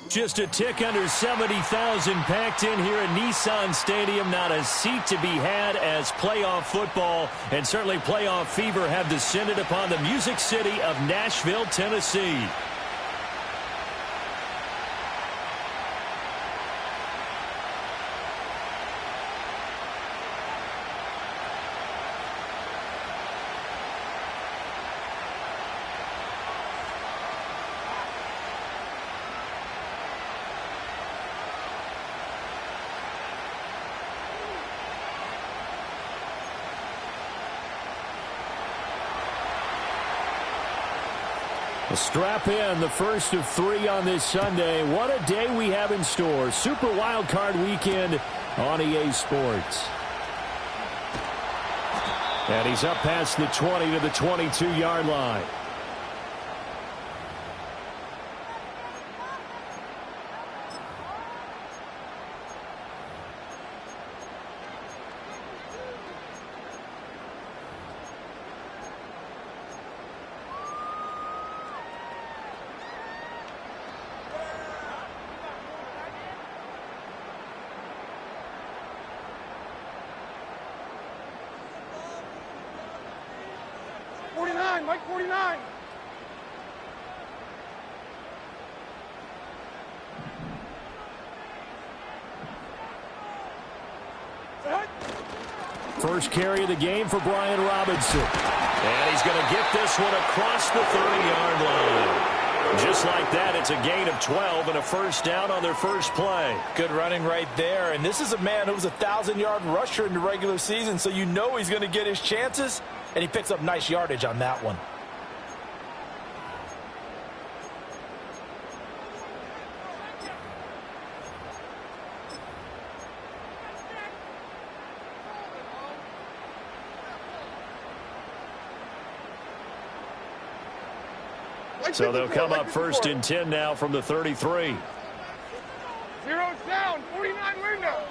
Just a tick under 70,000 packed in here at Nissan Stadium. Not a seat to be had as playoff football and certainly playoff fever have descended upon the Music City of Nashville, Tennessee. Strap in, the first of 3 on this Sunday. What a day we have in store. Super Wildcard weekend on EA Sports. And he's up past the 20 to the 22-yard line. Mike 49. First carry of the game for Brian Robinson. And he's going to get this one across the 30-yard line. Just like that, it's a gain of 12 and a first down on their first play. Good running right there. And this is a man who was a 1,000-yard rusher in the regular season, so you know he's going to get his chances. And he picks up nice yardage on that one. So they'll come up first and 10 now from the 33. Zero's down, 49 window.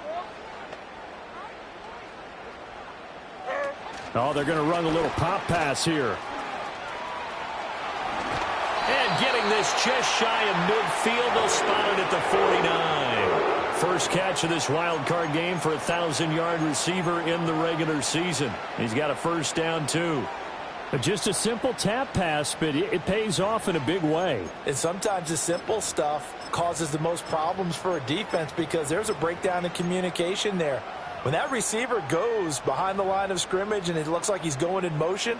Oh, they're going to run a little pop pass here. And getting this just shy of midfield, they'll spot it at the 49. First catch of this wild card game for a 1,000-yard receiver in the regular season. He's got a first down, too. Just a simple tap pass, but it pays off in a big way. And sometimes the simple stuff causes the most problems for a defense because there's a breakdown in communication there. When that receiver goes behind the line of scrimmage and it looks like he's going in motion,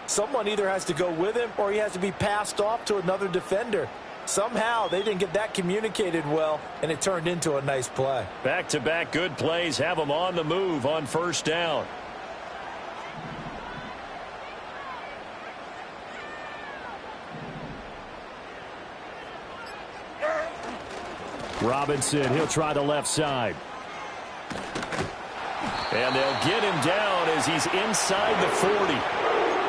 someone either has to go with him or he has to be passed off to another defender. Somehow they didn't get that communicated well, and it turned into a nice play. Back-to-back good plays have them on the move on first down. Robinson, he'll try the left side. And they'll get him down as he's inside the 40.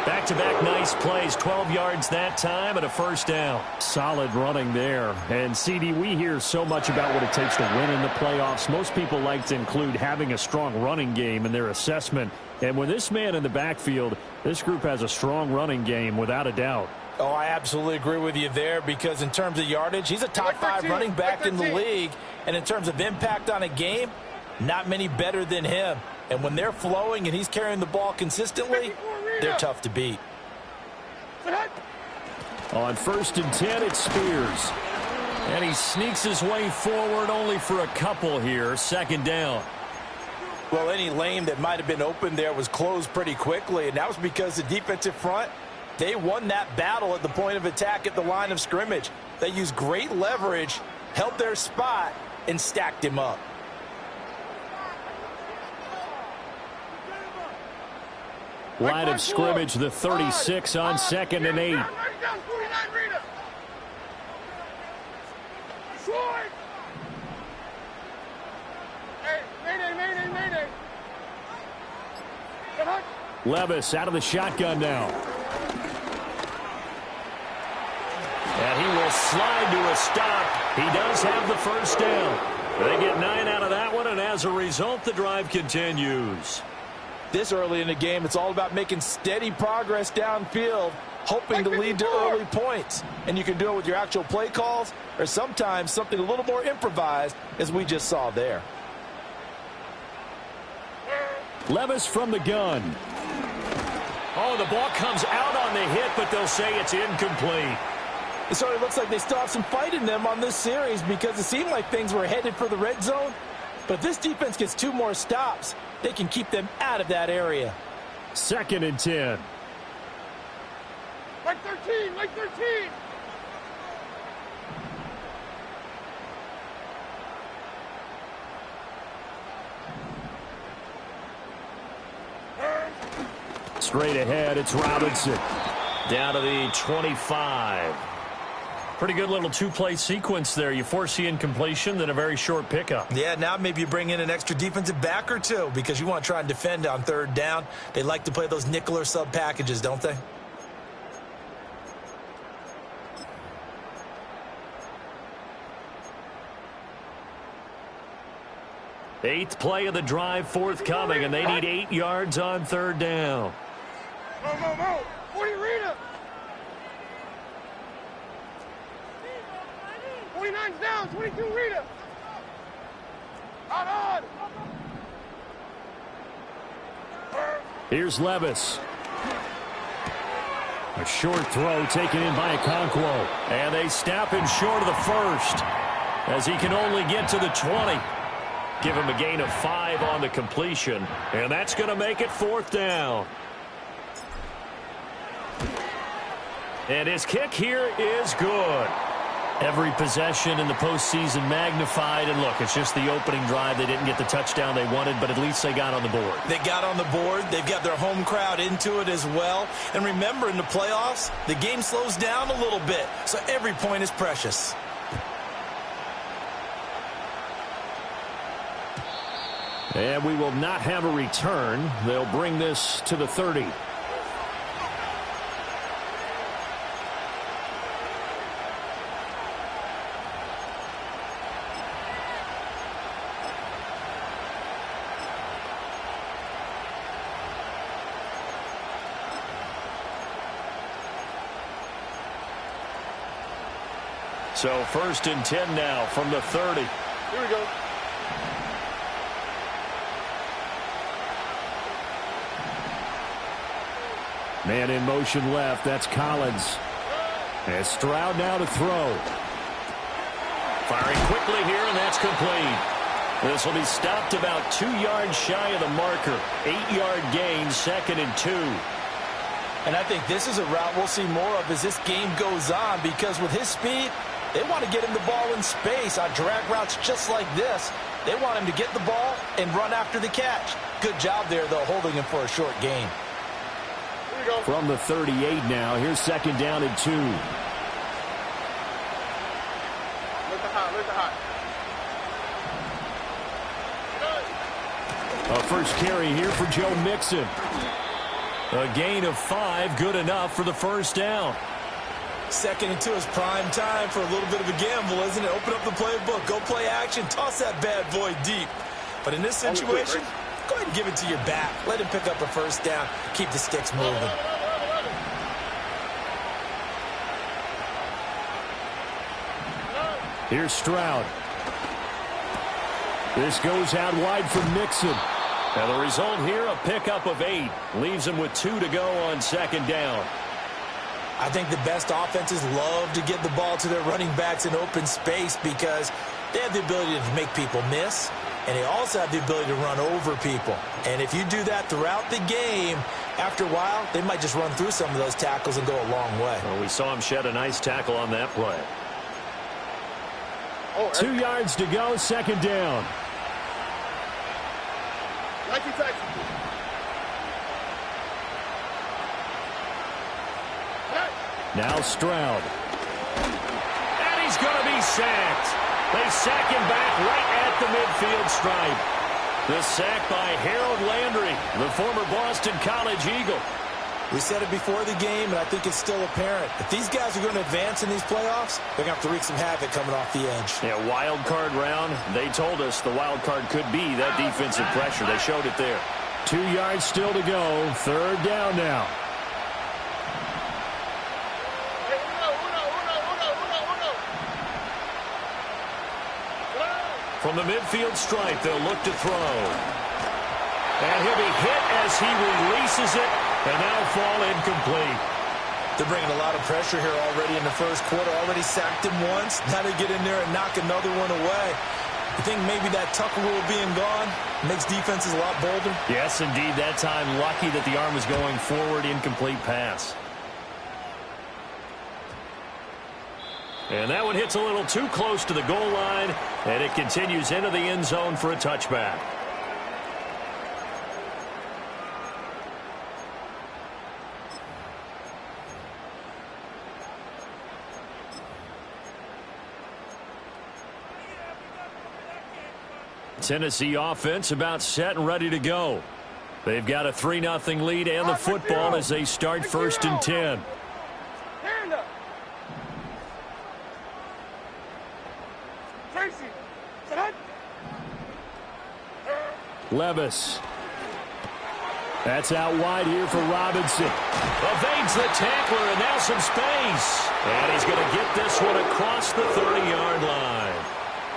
Back-to-back nice plays, 12 yards that time and a first down. Solid running there. And, CD, we hear so much about what it takes to win in the playoffs. Most people like to include having a strong running game in their assessment. And with this man in the backfield, this group has a strong running game without a doubt. Oh, I absolutely agree with you there because in terms of yardage, he's a top 5 running back in the league. And in terms of impact on a game, not many better than him. And when they're flowing and he's carrying the ball consistently, they're tough to beat. On first and 10, it's Spears. And he sneaks his way forward only for a couple here. Second down. Well, any lane that might have been open there was closed pretty quickly, and that was because the defensive front, they won that battle at the point of attack at the line of scrimmage. They used great leverage, held their spot, and stacked him up. Line of scrimmage, the 36 on 2nd and 8. Down, 49, Rita. Short. Hey, mayday. Get hot. Levis out of the shotgun now. And he will slide to a stop. He does have the first down. They get 9 out of that one, and as a result, the drive continues. This early in the game, it's all about making steady progress downfield, hoping to lead to early points. And you can do it with your actual play calls or sometimes something a little more improvised, as we just saw there. Levis from the gun. Oh, the ball comes out on the hit, but they'll say it's incomplete. It sort of looks like they still have some fight in them on this series because it seemed like things were headed for the red zone. But if this defense gets 2 more stops, they can keep them out of that area. 2nd and 10. Like 13. Straight ahead, it's Robinson. Down to the 25. Pretty good little 2-play sequence there. You force the incompletion, then a very short pickup. Yeah, now maybe you bring in an extra defensive back or 2 because you want to try and defend on 3rd down. They like to play those nickel or sub packages, don't they? Eighth play of the drive forthcoming, and they need 8 yards on 3rd down. Mo. 40 Rita. 49's down. 22 Rita. On. Here's Levis. A short throw taken in by Okonkwo. And they snap him short of the first as he can only get to the 20. Give him a gain of 5 on the completion. And that's going to make it 4th down. And his kick here is good. Every possession in the postseason magnified. And look, it's just the opening drive. They didn't get the touchdown they wanted, but at least they got on the board. They got on the board. They've got their home crowd into it as well. And remember, in the playoffs, the game slows down a little bit. So every point is precious. And we will not have a return. They'll bring this to the 30. So 1st and 10 now from the 30. Here we go. Man in motion left. That's Collins. And Stroud now to throw. Firing quickly here, and that's complete. This will be stopped about 2 yards shy of the marker. 8-yard gain, 2nd and 2. And I think this is a route we'll see more of as this game goes on, because with his speed, they want to get him the ball in space on drag routes just like this. They want him to get the ball and run after the catch. Good job there, though, holding him for a short gain. From the 38 now, here's 2nd down and 2. Look the hot. A first carry here for Joe Mixon. A gain of 5, good enough for the first down. 2nd and 2 is prime time for a little bit of a gamble, isn't it? Open up the playbook, go play action, toss that bad boy deep. But in this situation, go ahead and give it to your back. Let him pick up a first down. Keep the sticks moving. Here's Stroud. This goes out wide for Mixon. And the result here, a pickup of 8. Leaves him with 2 to go on 2nd down. I think the best offenses love to get the ball to their running backs in open space because they have the ability to make people miss, and they also have the ability to run over people. And if you do that throughout the game, after a while, they might just run through some of those tackles and go a long way. Well, we saw him shed a nice tackle on that play. 2 yards to go, 2nd down. Now Stroud. And he's going to be sacked. They sack him back right at the midfield stripe. The sack by Harold Landry, the former Boston College Eagle. We said it before the game, and I think it's still apparent. If these guys are going to advance in these playoffs, they're going to have to wreak some havoc coming off the edge. Yeah, wild card round. They told us the wild card could be that defensive pressure. They showed it there. 2 yards still to go. Third down now. From the midfield stripe, they'll look to throw. And he'll be hit as he releases it, and now fall incomplete. They're bringing a lot of pressure here already in the first quarter. Already sacked him once. Now they get in there and knock another one away. You think maybe that tuck rule being gone makes defenses a lot bolder? Yes, indeed. That time, lucky that the arm was going forward. Incomplete pass. And that one hits a little too close to the goal line, and it continues into the end zone for a touchback. Tennessee offense about set and ready to go. They've got a 3-0 lead and the football as they start 1st and 10. Levis. That's out wide here for Robinson. Evades the tackler, and now some space. And he's going to get this one across the 30-yard line.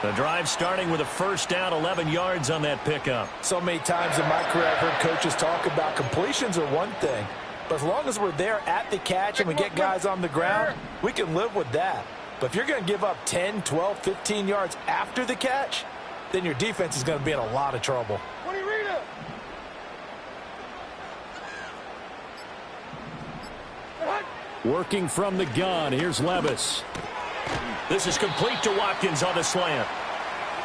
The drive starting with a first down, 11 yards on that pickup. So many times in my career I've heard coaches talk about completions are one thing, but as long as we're there at the catch and we get guys on the ground, we can live with that. But if you're going to give up 10, 12, 15 yards after the catch, then your defense is going to be in a lot of trouble. Working from the gun, here's Levis. This is complete to Watkins on the slant.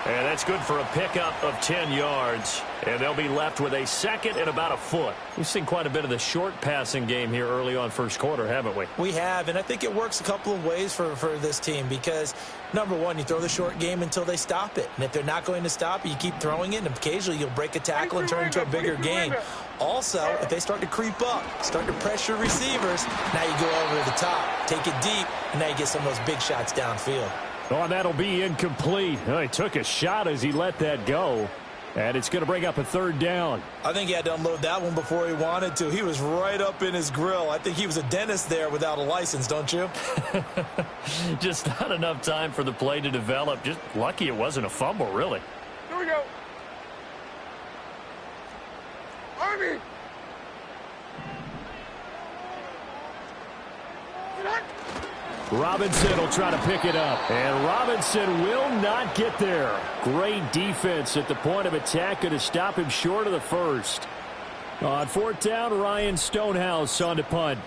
And that's good for a pickup of 10 yards. And they'll be left with a second and about a foot. We've seen quite a bit of the short passing game here early on first quarter, haven't we? We have, and I think it works a couple of ways for this team because, number one, you throw the short game until they stop it. And if they're not going to stop it, you keep throwing it, and occasionally you'll break a tackle and turn into a bigger game. Also, if they start to creep up, start to pressure receivers, now you go over the top, take it deep, and now you get some of those big shots downfield. Oh, that'll be incomplete. Oh, he took a shot as he let that go. And it's going to bring up a third down. I think he had to unload that one before he wanted to. He was right up in his grill. I think he was a dentist there without a license, don't you? Just not enough time for the play to develop. Just lucky it wasn't a fumble, really. Here we go. Army. Robinson will try to pick it up. And Robinson will not get there. Great defense at the point of attack. Going to stop him short of the first. On 4th down, Ryan Stonehouse on to punt.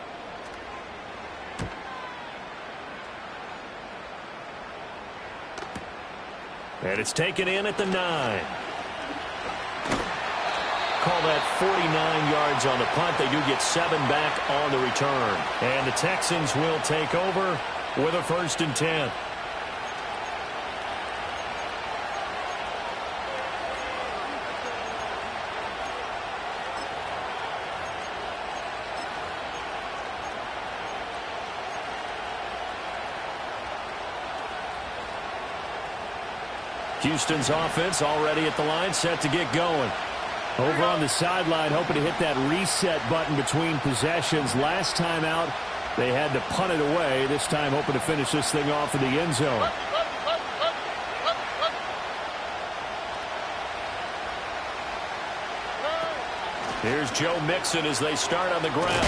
And it's taken in at the 9. Call that 49 yards on the punt. They do get 7 back on the return. And the Texans will take over with a 1st and 10. Houston's offense already at the line, set to get going. Over on the sideline, hoping to hit that reset button between possessions. Last time out, they had to punt it away. This time, hoping to finish this thing off in the end zone. Here's Joe Mixon as they start on the ground.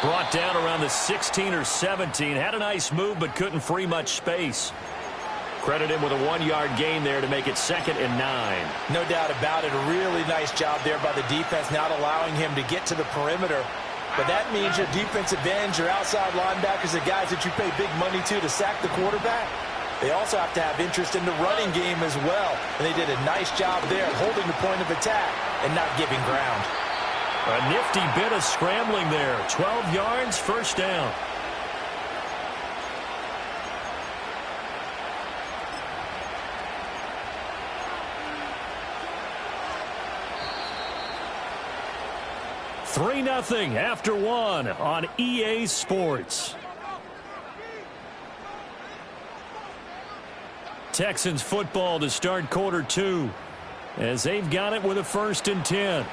Brought down around the 16 or 17. Had a nice move, but couldn't free much space. Credit him with a 1-yard gain there to make it 2nd and 9. No doubt about it. A really nice job there by the defense, not allowing him to get to the perimeter. But that means your defensive ends, your outside linebackers, the guys that you pay big money to sack the quarterback. They also have to have interest in the running game as well. And they did a nice job there holding the point of attack and not giving ground. A nifty bit of scrambling there. 12 yards, 1st down. 3-0 after one on EA Sports. Texans football to start quarter two as they've got it with a 1st and 10.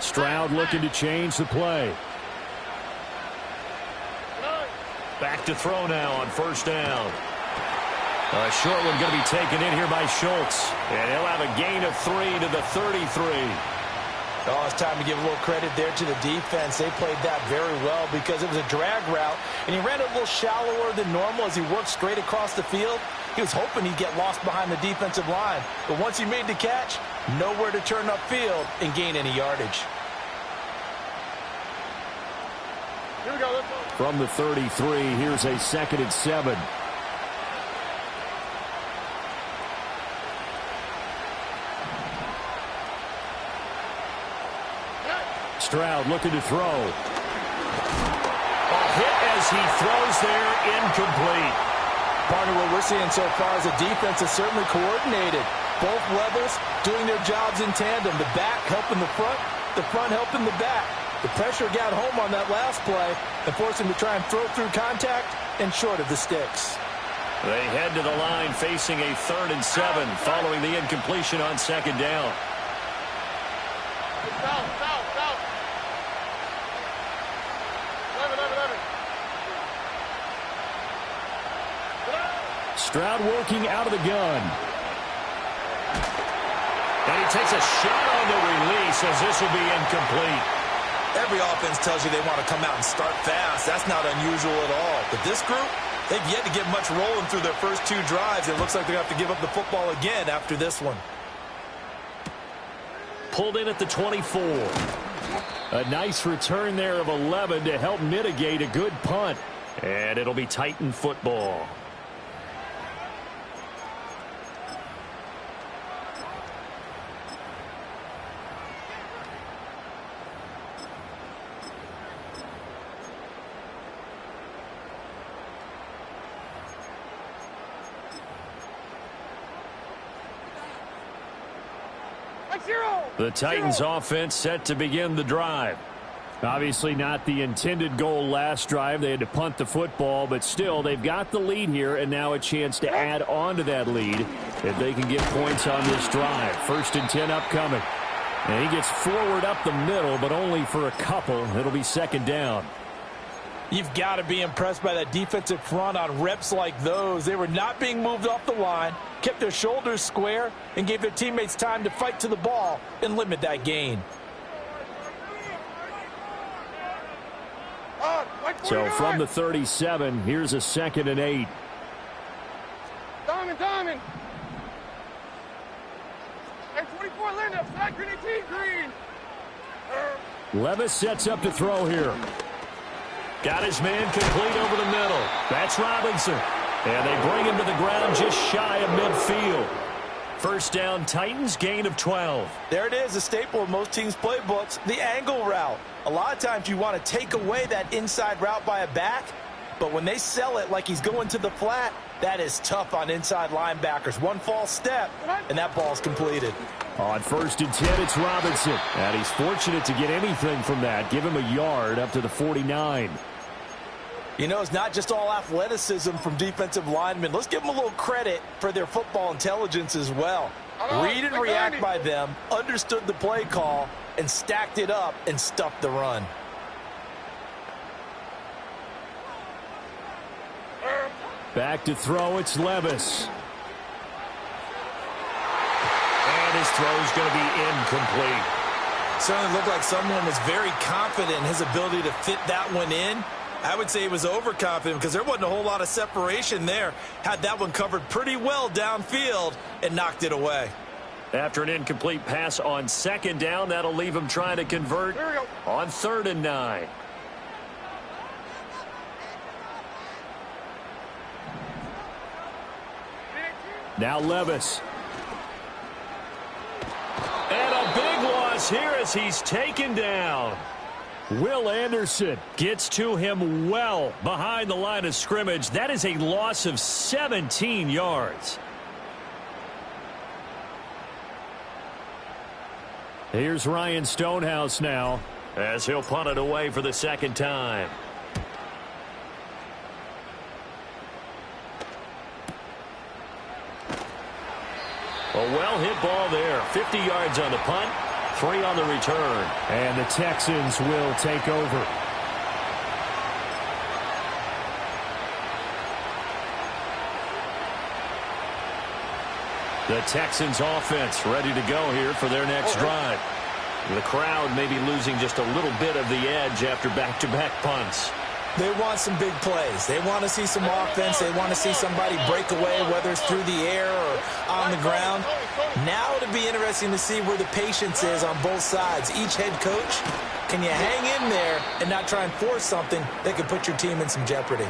Stroud looking to change the play. Back to throw now on 1st down. A short one going to be taken in here by Schultz. And he'll have a gain of 3 to the 33. Oh, it's time to give a little credit there to the defense. They played that very well because it was a drag route, and he ran a little shallower than normal as he worked straight across the field. He was hoping he'd get lost behind the defensive line. But once he made the catch, nowhere to turn upfield and gain any yardage. Here we go. Let's go. From the 33, here's a 2nd and 7. Stroud looking to throw. A hit as he throws there, incomplete. Part of what we're seeing so far is the defense is certainly coordinated. Both levels doing their jobs in tandem. The back helping the front helping the back. The pressure got home on that last play and forced him to try and throw through contact and short of the sticks. They head to the line facing a 3rd and 7 following the incompletion on 2nd down. South. 11. Stroud working out of the gun. And he takes a shot on the release as this will be incomplete. Every offense tells you they want to come out and start fast. That's not unusual at all. But this group, they've yet to get much rolling through their first 2 drives. It looks like they're going to have to give up the football again after this one. Pulled in at the 24. A nice return there of 11 to help mitigate a good punt. And it'll be Titan football. The Titans offense set to begin the drive. Obviously not the intended goal last drive. They had to punt the football, but still they've got the lead here and now a chance to add on to that lead if they can get points on this drive. 1st and 10 upcoming. And he gets forward up the middle, but only for a couple. It'll be 2nd down. You've got to be impressed by that defensive front on reps like those. They were not being moved off the line, kept their shoulders square, and gave their teammates time to fight to the ball and limit that gain. So from the 37, here's a 2nd and 8. Diamond. Hey, 24, Linda. Flat green, green. Levis sets up to throw here. Got his man complete over the middle. That's Robinson. And they bring him to the ground just shy of midfield. 1st down, Titans, gain of 12. There it is, a staple of most teams' playbooks, the angle route. A lot of times you want to take away that inside route by a back, but when they sell it like he's going to the flat, that is tough on inside linebackers. One false step, and that ball's completed. On 1st and 10, it's Robinson. And he's fortunate to get anything from that. Give him a yard up to the 49. You know, it's not just all athleticism from defensive linemen. Let's give them a little credit for their football intelligence as well. Read and react by them, understood the play call, and stacked it up and stuffed the run. Back to throw, it's Levis. And his throw's going to be incomplete. Certainly looked like someone was very confident in his ability to fit that one in. I would say he was overconfident because there wasn't a whole lot of separation there. Had that one covered pretty well downfield and knocked it away. After an incomplete pass on 2nd down, that'll leave him trying to convert on 3rd and 9. Now Levis. And a big loss here as he's taken down. Will Anderson gets to him well behind the line of scrimmage. That is a loss of 17 yards. Here's Ryan Stonehouse now as he'll punt it away for the second time. A well-hit ball there. 50 yards on the punt, 3 on the return. And the Texans will take over. The Texans offense ready to go here for their next drive. The crowd may be losing just a little bit of the edge after back-to-back punts. They want some big plays. They want to see some offense. They want to see somebody break away, whether it's through the air or on the ground. Now it'll be interesting to see where the patience is on both sides. Each head coach, can you hang in there and not try and force something that could put your team in some jeopardy?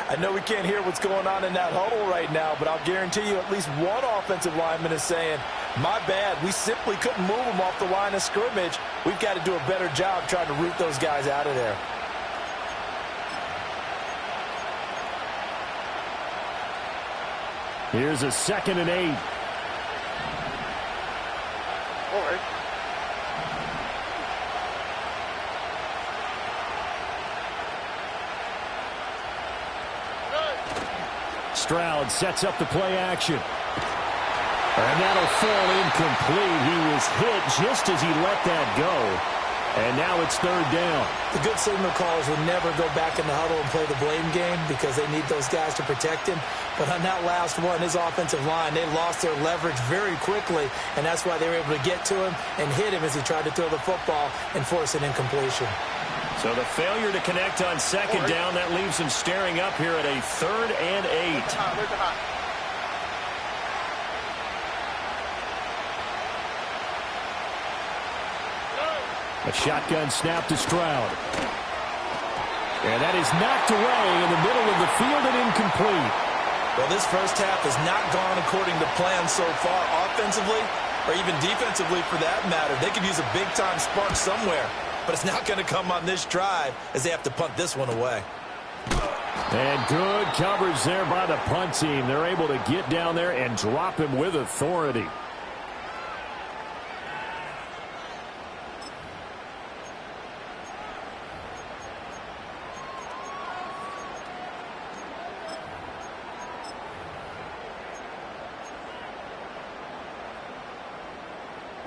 I know we can't hear what's going on in that huddle right now, but I'll guarantee you at least one offensive lineman is saying, my bad, we simply couldn't move them off the line of scrimmage. We've got to do a better job trying to root those guys out of there. Here's a 2nd and 8. All right. Stroud sets up the play action. And that'll fall incomplete. He was hit just as he let that go. And now it's 3rd down. The good signal callers will never go back in the huddle and play the blame game because they need those guys to protect him. But on that last one, his offensive line, they lost their leverage very quickly, and that's why they were able to get to him and hit him as he tried to throw the football and force an incompletion. So the failure to connect on 2nd down, that leaves him staring up here at a 3rd and 8. A shotgun snap to Stroud. And that is knocked away in the middle of the field and incomplete. Well, this first half has not gone according to plan so far offensively or even defensively for that matter. They could use a big-time spark somewhere, but it's not going to come on this drive as they have to punt this one away. And good coverage there by the punt team. They're able to get down there and drop him with authority.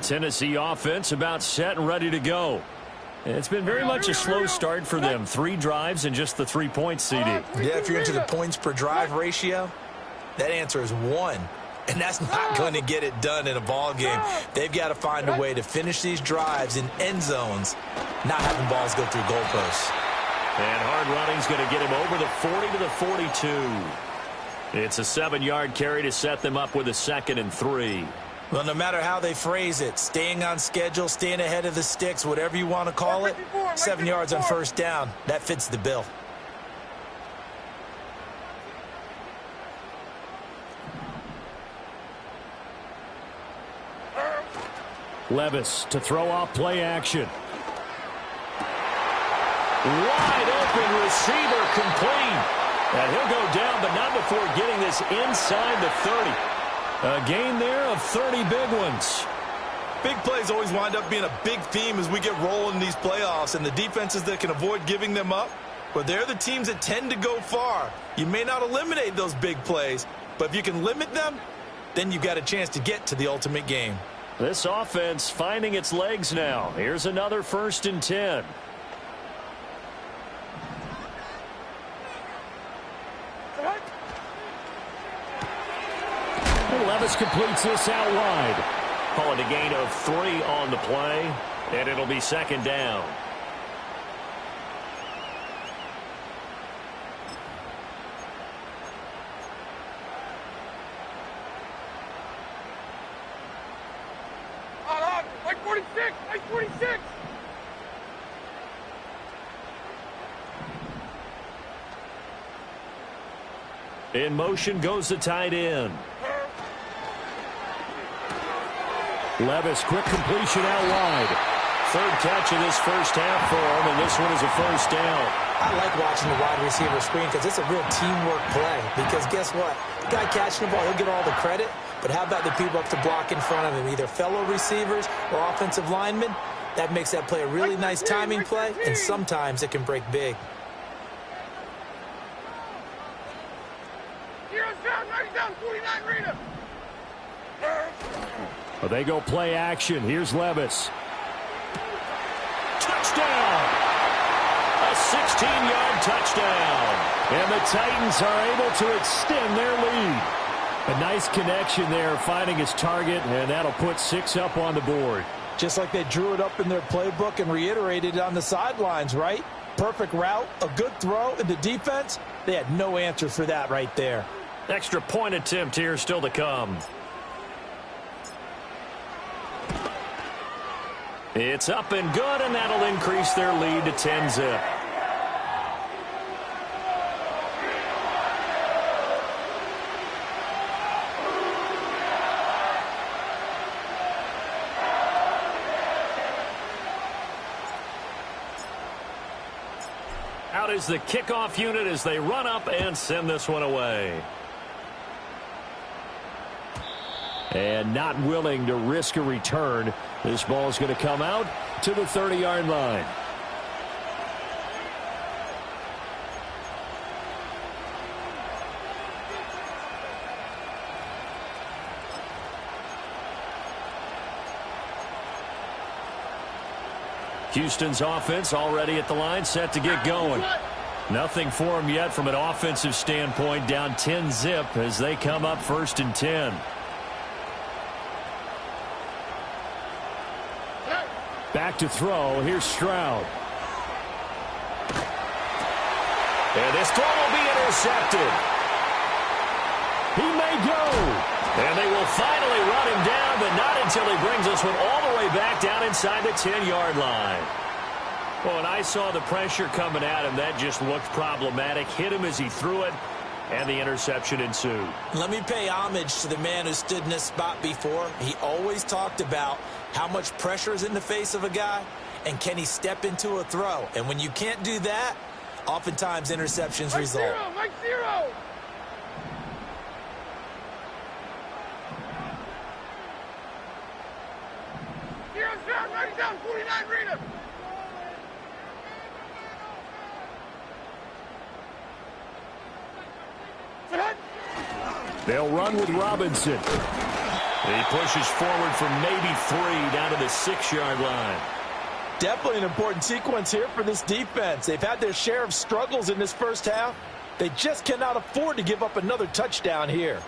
Tennessee offense about set and ready to go. It's been very much a slow start for them. 3 drives and just the 3 points, CD. Yeah, if you're into the points per drive ratio, that answer is 1. And that's not going to get it done in a ball game. They've got to find a way to finish these drives in end zones, not having balls go through goalposts. And hard running's going to get him over the 40 to the 42. It's a 7-yard carry to set them up with a 2nd and 3. Well, no matter how they phrase it, staying on schedule, staying ahead of the sticks, whatever you want to call it, 7 yards on 1st down, that fits the bill. Levis to throw off play action. Wide open receiver complete. And he'll go down, but not before getting this inside the 30. A gain there of 30 big ones. Big plays always wind up being a big theme as we get rolling in these playoffs, and the defenses that can avoid giving them up, well, they're the teams that tend to go far. You may not eliminate those big plays, but if you can limit them, then you've got a chance to get to the ultimate game. This offense finding its legs now. Here's another 1st and 10. Levis completes this out wide. Call it a gain of 3 on the play, and it'll be 2nd down. Like 46! Like 46! In motion goes the tight end. Levis, quick completion out wide. Third catch of this first half for him, and this one is a first down. I like watching the wide receiver screen because it's a real teamwork play. Because guess what? The guy catching the ball, he'll get all the credit. But how about the people up to block in front of him, either fellow receivers or offensive linemen? That makes that play a really nice timing play, and sometimes it can break big. Well, they go play action. Here's Levis. Touchdown! A 16-yard touchdown. And the Titans are able to extend their lead. A nice connection there, finding his target, and that'll put 6 up on the board. Just like they drew it up in their playbook and reiterated it on the sidelines, right? Perfect route, a good throw, and the defense, they had no answer for that right there. Extra point attempt here still to come. It's up and good, and that'll increase their lead to 10-zip. Out is the kickoff unit as they run up and send this one away. And not willing to risk a return. This ball is going to come out to the 30-yard line. Houston's offense already at the line, set to get going. Nothing for them yet from an offensive standpoint, down 10-zip as they come up 1st and 10. Back to throw. Here's Stroud. And this throw will be intercepted. He may go. And they will finally run him down, but not until he brings this one all the way back down inside the 10-yard line. Well, when I saw the pressure coming at him, that just looked problematic. Hit him as he threw it, and the interception ensued. Let me pay homage to the man who stood in this spot before. He always talked about how much pressure is in the face of a guy, and can he step into a throw? And when you can't do that, oftentimes interceptions result. Mike zero. Down 49, read him. They'll run with Robinson. He pushes forward for maybe 3 down to the 6-yard line. Definitely an important sequence here for this defense. They've had their share of struggles in this first half. They just cannot afford to give up another touchdown here.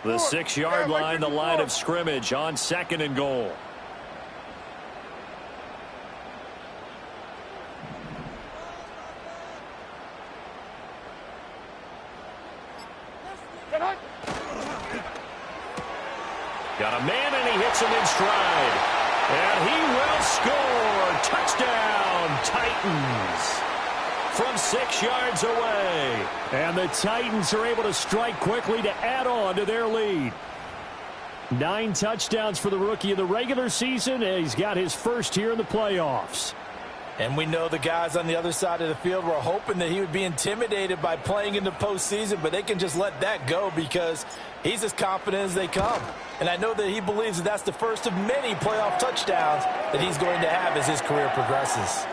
The 6-yard line, the line of scrimmage on 2nd and goal. Got a man, and he hits him in stride. And he will score. Touchdown, Titans. From 6 yards away. And the Titans are able to strike quickly to add on to their lead. 9 touchdowns for the rookie in the regular season, and he's got his first here in the playoffs. And we know the guys on the other side of the field were hoping that he would be intimidated by playing in the postseason, but they can just let that go because he's as confident as they come. And I know that he believes that that's the first of many playoff touchdowns that he's going to have as his career progresses.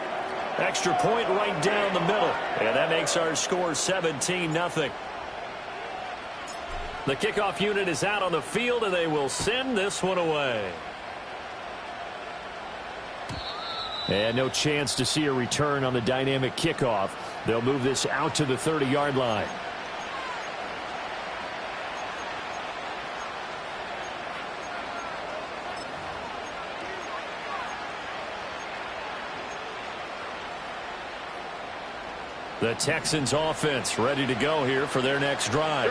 Extra point right down the middle. And that makes our score 17-0. The kickoff unit is out on the field, and they will send this one away. And no chance to see a return on the dynamic kickoff. They'll move this out to the 30-yard line. The Texans offense ready to go here for their next drive.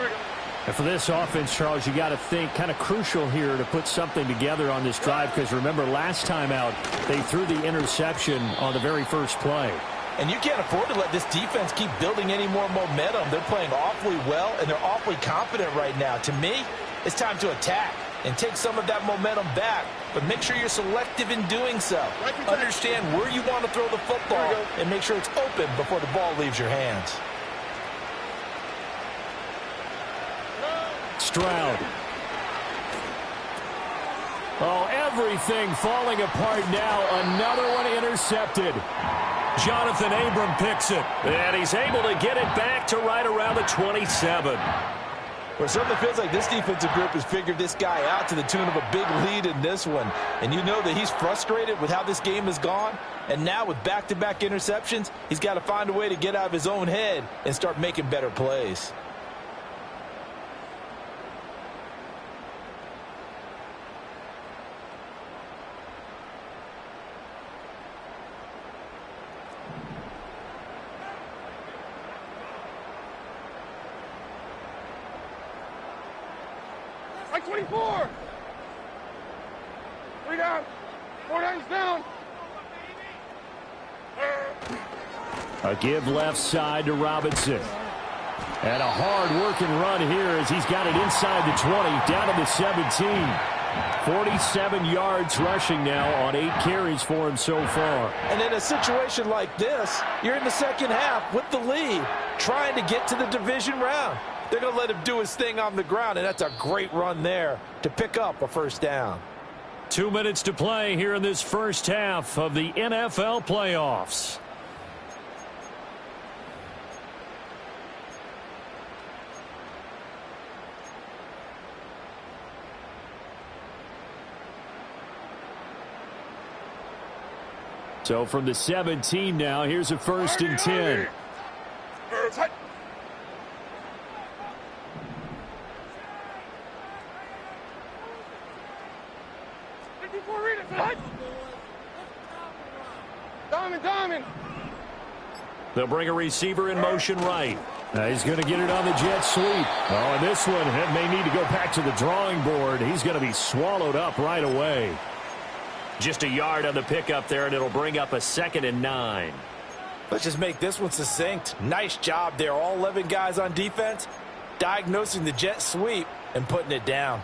And for this offense, Charles, you got to think kind of crucial here to put something together on this drive, because remember last time out they threw the interception on the very first play. And you can't afford to let this defense keep building any more momentum. They're playing awfully well, and they're awfully confident right now. To me, it's time to attack and take some of that momentum back, but make sure you're selective in doing so. Understand where you want to throw the football and make sure it's open before the ball leaves your hands. Stroud. Oh, everything falling apart now. Another one intercepted. Jonathan Abram picks it, and he's able to get it back to right around the 27. Well, it certainly feels like this defensive group has figured this guy out to the tune of a big lead in this one. And you know that he's frustrated with how this game has gone. And now with back-to-back interceptions, he's got to find a way to get out of his own head and start making better plays. Like 24. 3 down. 4 downs down. A give left side to Robinson. And a hard-working run here as he's got it inside the 20, down to the 17. 47 yards rushing now on 8 carries for him so far. And in a situation like this, you're in the second half with the lead, trying to get to the division round. They're going to let him do his thing on the ground, and that's a great run there to pick up a first down. 2 minutes to play here in this first half of the NFL playoffs. So from the 17 now, here's a 1st and 10. 54 readers. Diamond. They'll bring a receiver in motion right. He's going to get it on the jet sweep. Oh, and this one may need to go back to the drawing board. He's going to be swallowed up right away. Just a yard on the pickup there, and it'll bring up a 2nd and 9. Let's just make this one succinct. Nice job there. All 11 guys on defense diagnosing the jet sweep and putting it down.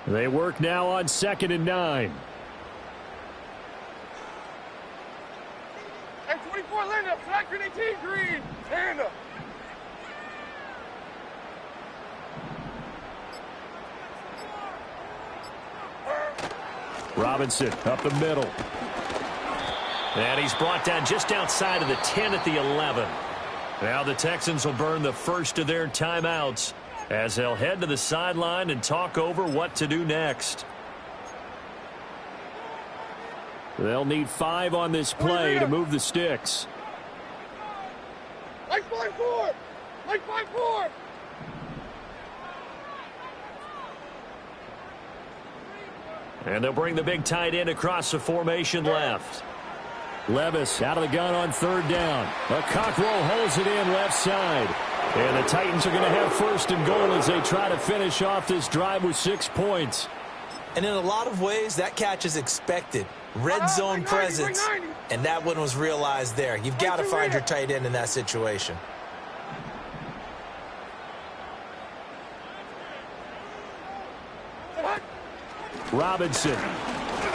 They work now on 2nd and 9. And 24 Linda. Flag 18 green. Stand up. Robinson up the middle. And he's brought down just outside of the 10 at the 11. Now the Texans will burn the first of their timeouts as they'll head to the sideline and talk over what to do next. They'll need 5 on this play to move the sticks. Like 5-4. Like 5-4. And they'll bring the big tight end across the formation left. Levis out of the gun on 3rd down. A Cockrell holds it in left side. And the Titans are going to have 1st and goal as they try to finish off this drive with 6 points. And in a lot of ways, that catch is expected. Red zone presence. And that one was realized there. You've got to find your tight end in that situation. Robinson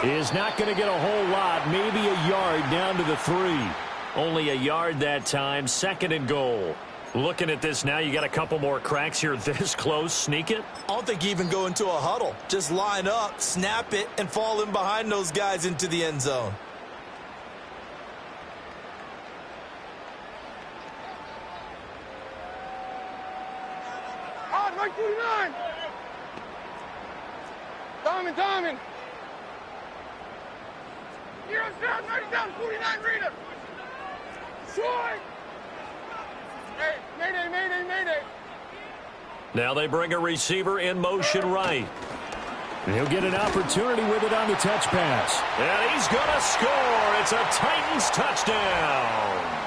is not going to get a whole lot, maybe a yard down to the 3. Only a yard that time, 2nd and goal. Looking at this now, you got a couple more cracks here this close. Sneak it? I don't think you even go into a huddle. Just line up, snap it, and fall in behind those guys into the end zone. On, right 49. Diamond. Heroes down, 90 down, 49 Rita. Short. Hey, mayday. Now they bring a receiver in motion right. And he'll get an opportunity with it on the touch pass. And he's going to score. It's a Titans touchdown.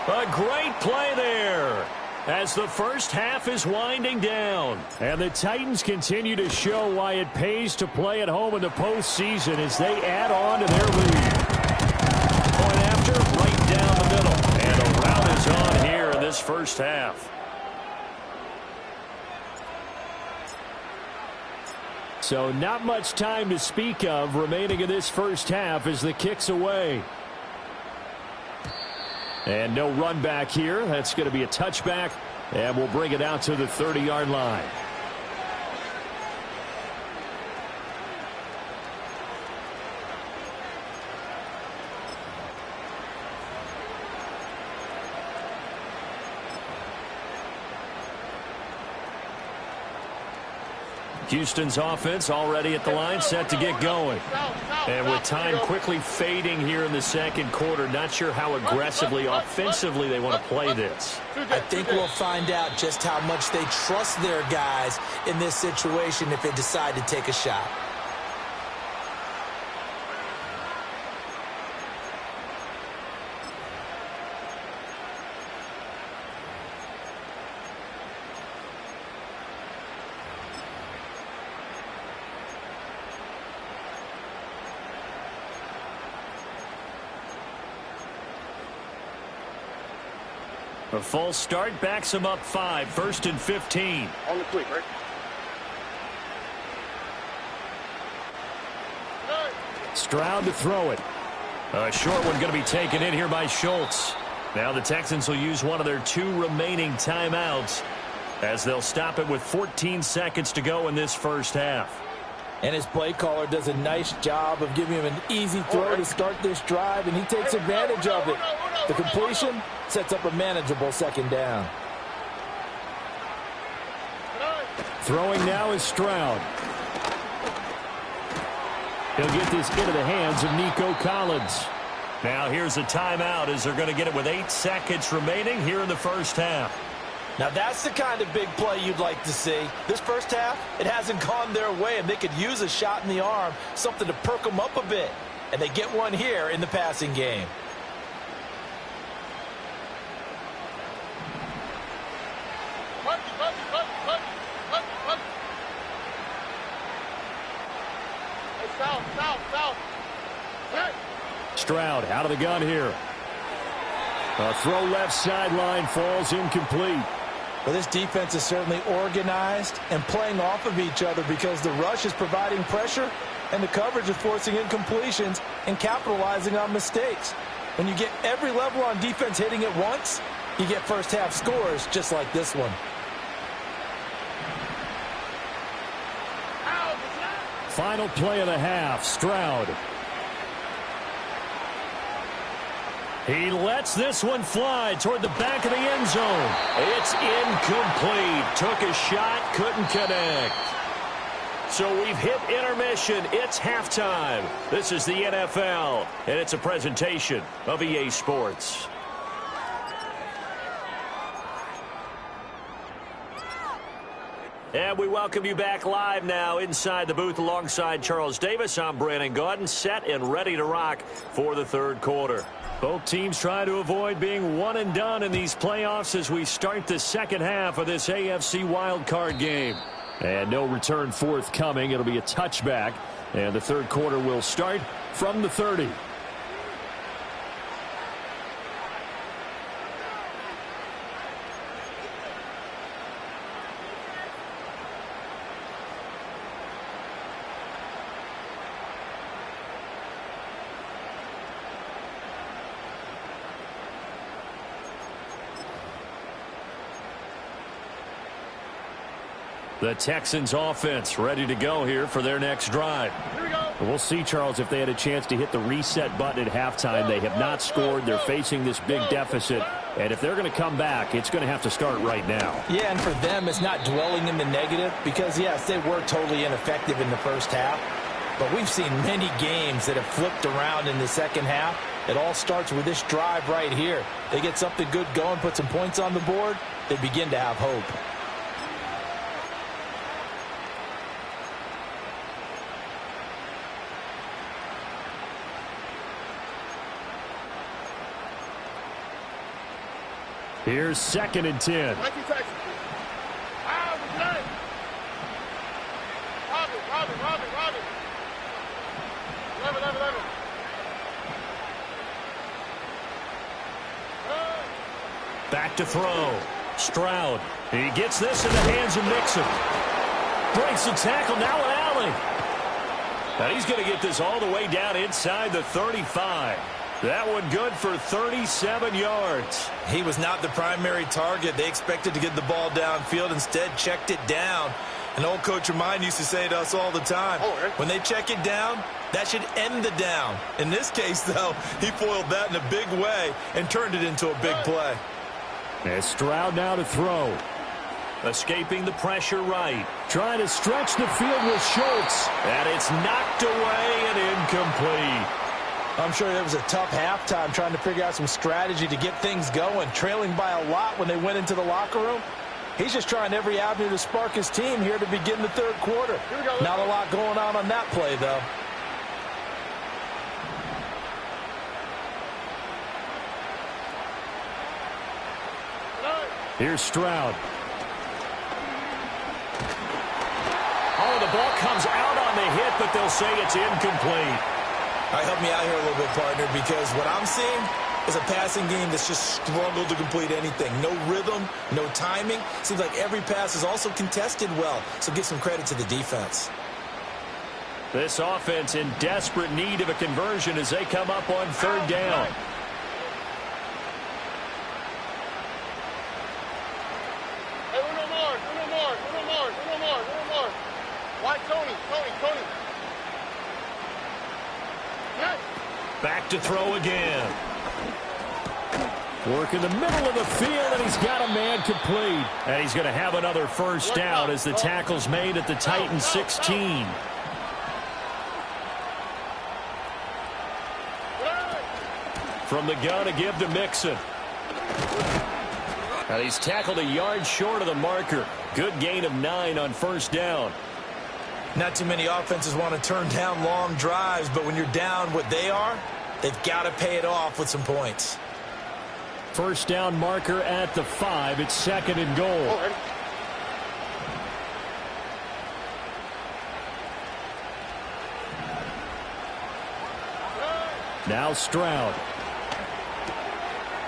A great play there as the first half is winding down. And the Titans continue to show why it pays to play at home in the postseason as they add on to their lead. Point after, right down the middle. And a rout is on here in this first half. So not much time to speak of remaining in this first half as the kick's away. And no run back here. That's going to be a touchback, and we'll bring it out to the 30-yard line. Houston's offense already at the line, set to get going. And with time quickly fading here in the second quarter, not sure how aggressively, offensively they want to play this. I think we'll find out just how much they trust their guys in this situation if they decide to take a shot. A full start backs them up 5, 1st and 15. On the quick, right? Stroud to throw it. A short one going to be taken in here by Schultz. Now the Texans will use one of their 2 remaining timeouts as they'll stop it with 14 seconds to go in this first half. And his play caller does a nice job of giving him an easy throw to start this drive, and he takes advantage of it. The completion sets up a manageable second down. Throwing now is Stroud. He'll get this into the hands of Nico Collins. Now here's a timeout as they're going to get it with 8 seconds remaining here in the first half. Now that's the kind of big play you'd like to see. This first half, it hasn't gone their way, and they could use a shot in the arm, something to perk them up a bit. And they get one here in the passing game. Stroud out of the gun here. A throw left sideline falls incomplete. Well, this defense is certainly organized and playing off of each other because the rush is providing pressure and the coverage is forcing incompletions and capitalizing on mistakes. When you get every level on defense hitting at once, you get first half scores just like this one. Final play of the half, Stroud. He lets this one fly toward the back of the end zone. It's incomplete. Took a shot, couldn't connect. So we've hit intermission. It's halftime. This is the NFL, and it's a presentation of EA Sports. And we welcome you back live now inside the booth alongside Charles Davis. I'm Brandon Gaudin, set and ready to rock for the third quarter. Both teams try to avoid being one and done in these playoffs as we start the second half of this AFC wildcard game. And no return forthcoming. It'll be a touchback. And the third quarter will start from the 30. The Texans offense ready to go here for their next drive. Here we go. We'll see, Charles, if they had a chance to hit the reset button at halftime. They have not scored. They're facing this big deficit. And if they're going to come back, it's going to have to start right now. Yeah, and for them, it's not dwelling in the negative because, yes, they were totally ineffective in the first half. But we've seen many games that have flipped around in the second half. It all starts with this drive right here. They get something good going, put some points on the board, they begin to have hope. Here's 2nd and 10. Back to throw. Stroud. He gets this in the hands of Mixon. Breaks the tackle. Now an alley. And he's going to get this all the way down inside the 35. That one good for 37 yards. He was not the primary target. They expected to get the ball downfield. Instead, checked it down. An old coach of mine used to say to us all the time, when they check it down, that should end the down. In this case, though, he foiled that in a big way and turned it into a big play. And Stroud now to throw. Escaping the pressure right. Trying to stretch the field with Schultz. And it's knocked away and incomplete. I'm sure it was a tough halftime trying to figure out some strategy to get things going, trailing by a lot when they went into the locker room. He's just trying every avenue to spark his team here to begin the third quarter. Not a lot going on that play, though. Here's Stroud. Oh, the ball comes out on the hit, but they'll say it's incomplete. All right, help me out here a little bit, partner, because what I'm seeing is a passing game that's just struggled to complete anything. No rhythm, no timing. Seems like every pass is also contested well, so give some credit to the defense. This offense in desperate need of a conversion as they come up on 3rd down. Back to throw again. Work in the middle of the field, and he's got a man complete. And he's going to have another first down as the tackle's made at the Titans 16. From the gun, a give to Mixon. And he's tackled a yard short of the marker. Good gain of 9 on 1st down. Not too many offenses want to turn down long drives, but when you're down what they are, they've got to pay it off with some points. 1st down marker at the 5. It's 2nd and goal. Now Stroud.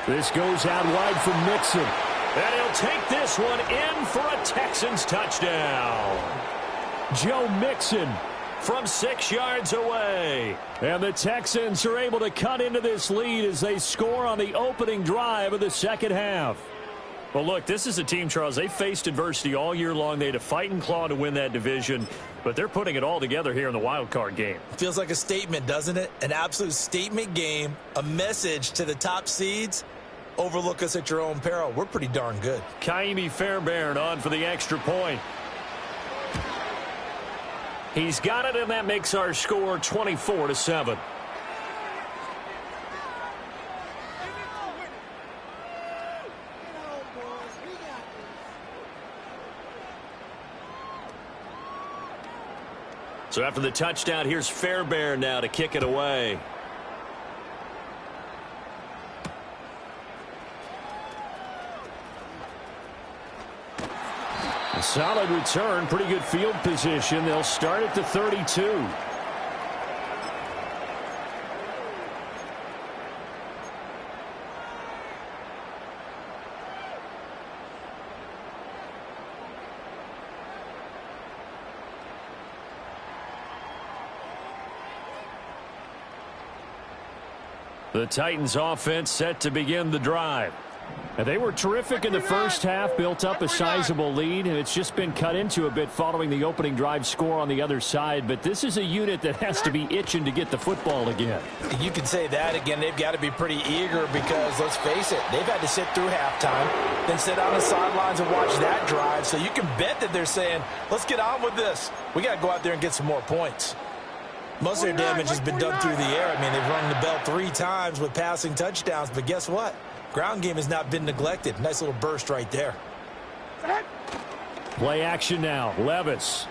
This goes out wide for Mixon. And he'll take this one in for a Texans touchdown. Joe Mixon from 6 yards away. And the Texans are able to cut into this lead as they score on the opening drive of the 2nd half. Well, look, this is a team, Charles. They faced adversity all year long. They had to fight and claw to win that division, but they're putting it all together here in the wild card game. Feels like a statement, doesn't it? An absolute statement game, a message to the top seeds. Overlook us at your own peril. We're pretty darn good. Kaimi Fairbairn on for the extra point. He's got it, and that makes our score 24-7. So after the touchdown, here's Fairbairn now to kick it away. Solid return, pretty good field position. They'll start at the 32. The Titans offense set to begin the drive. And they were terrific in the first half, built up a sizable lead, and it's just been cut into a bit following the opening drive score on the other side. But this is a unit that has to be itching to get the football again. You can say that again. They've got to be pretty eager because, let's face it, they've had to sit through halftime, then sit on the sidelines and watch that drive. So you can bet that they're saying, let's get on with this. We got to go out there and get some more points. Most of their damage has been done through the air. I mean, they've rung the bell 3 times with passing touchdowns, but guess what? Ground game has not been neglected. Nice little burst right there. Play action now. Levis.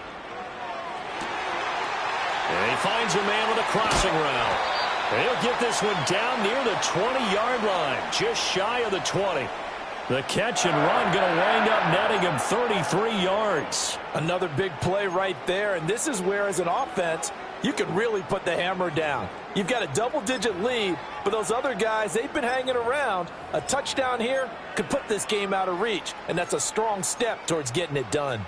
And he finds a man with a crossing route. And he'll get this one down near the 20-yard line, just shy of the 20. The catch and run going to wind up netting him 33 yards. Another big play right there, and this is where, as an offense, you can really put the hammer down. You've got a double-digit lead, but those other guys, they've been hanging around. A touchdown here could put this game out of reach, and that's a strong step towards getting it done.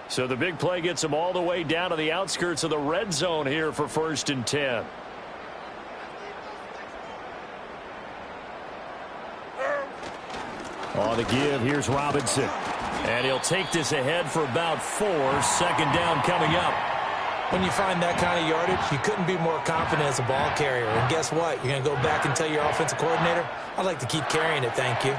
So the big play gets them all the way down to the outskirts of the red zone here for 1st and 10. On the give, here's Robinson. And he'll take this ahead for about 4. 2nd down coming up. When you find that kind of yardage, you couldn't be more confident as a ball carrier. And guess what? You're going to go back and tell your offensive coordinator, I'd like to keep carrying it, thank you.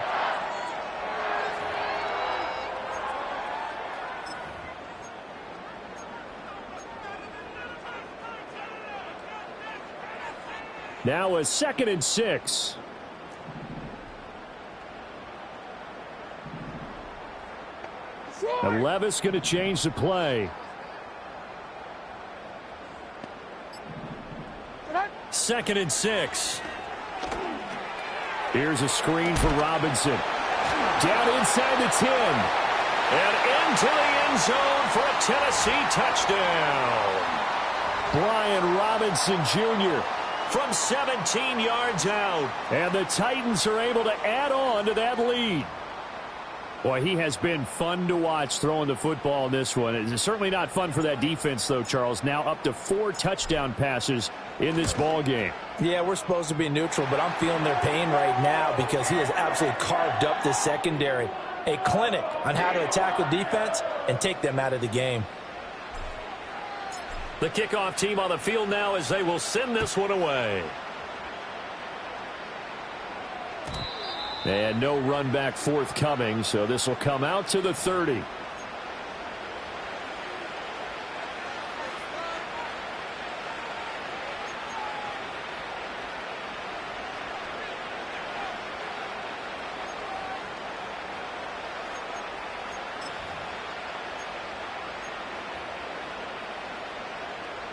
Now a 2nd and 6. And Levis going to change the play. 2nd and 6. Here's a screen for Robinson. Down inside the 10. And into the end zone for a Tennessee touchdown. Brian Robinson Jr. from 17 yards out. And the Titans are able to add on to that lead. Boy, he has been fun to watch throwing the football in this one. It's certainly not fun for that defense, though, Charles. Now up to 4 touchdown passes in this ball game. Yeah, we're supposed to be neutral, but I'm feeling their pain right now because he has absolutely carved up the secondary. A clinic on how to attack the defense and take them out of the game. The kickoff team on the field now as they will send this one away. And no run back forthcoming, so this will come out to the 30.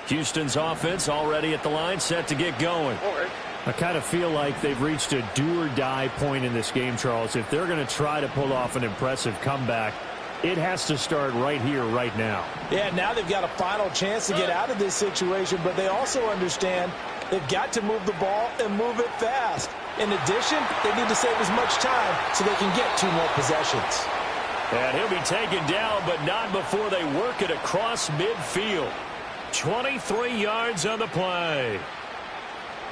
Houston's offense already at the line, set to get going. I kind of feel like they've reached a do-or-die point in this game, Charles. If they're going to try to pull off an impressive comeback, it has to start right here, right now. Yeah, now they've got a final chance to get out of this situation, but they also understand they've got to move the ball and move it fast. In addition, they need to save as much time so they can get 2 more possessions. And he'll be taken down, but not before they work it across midfield. 23 yards on the play.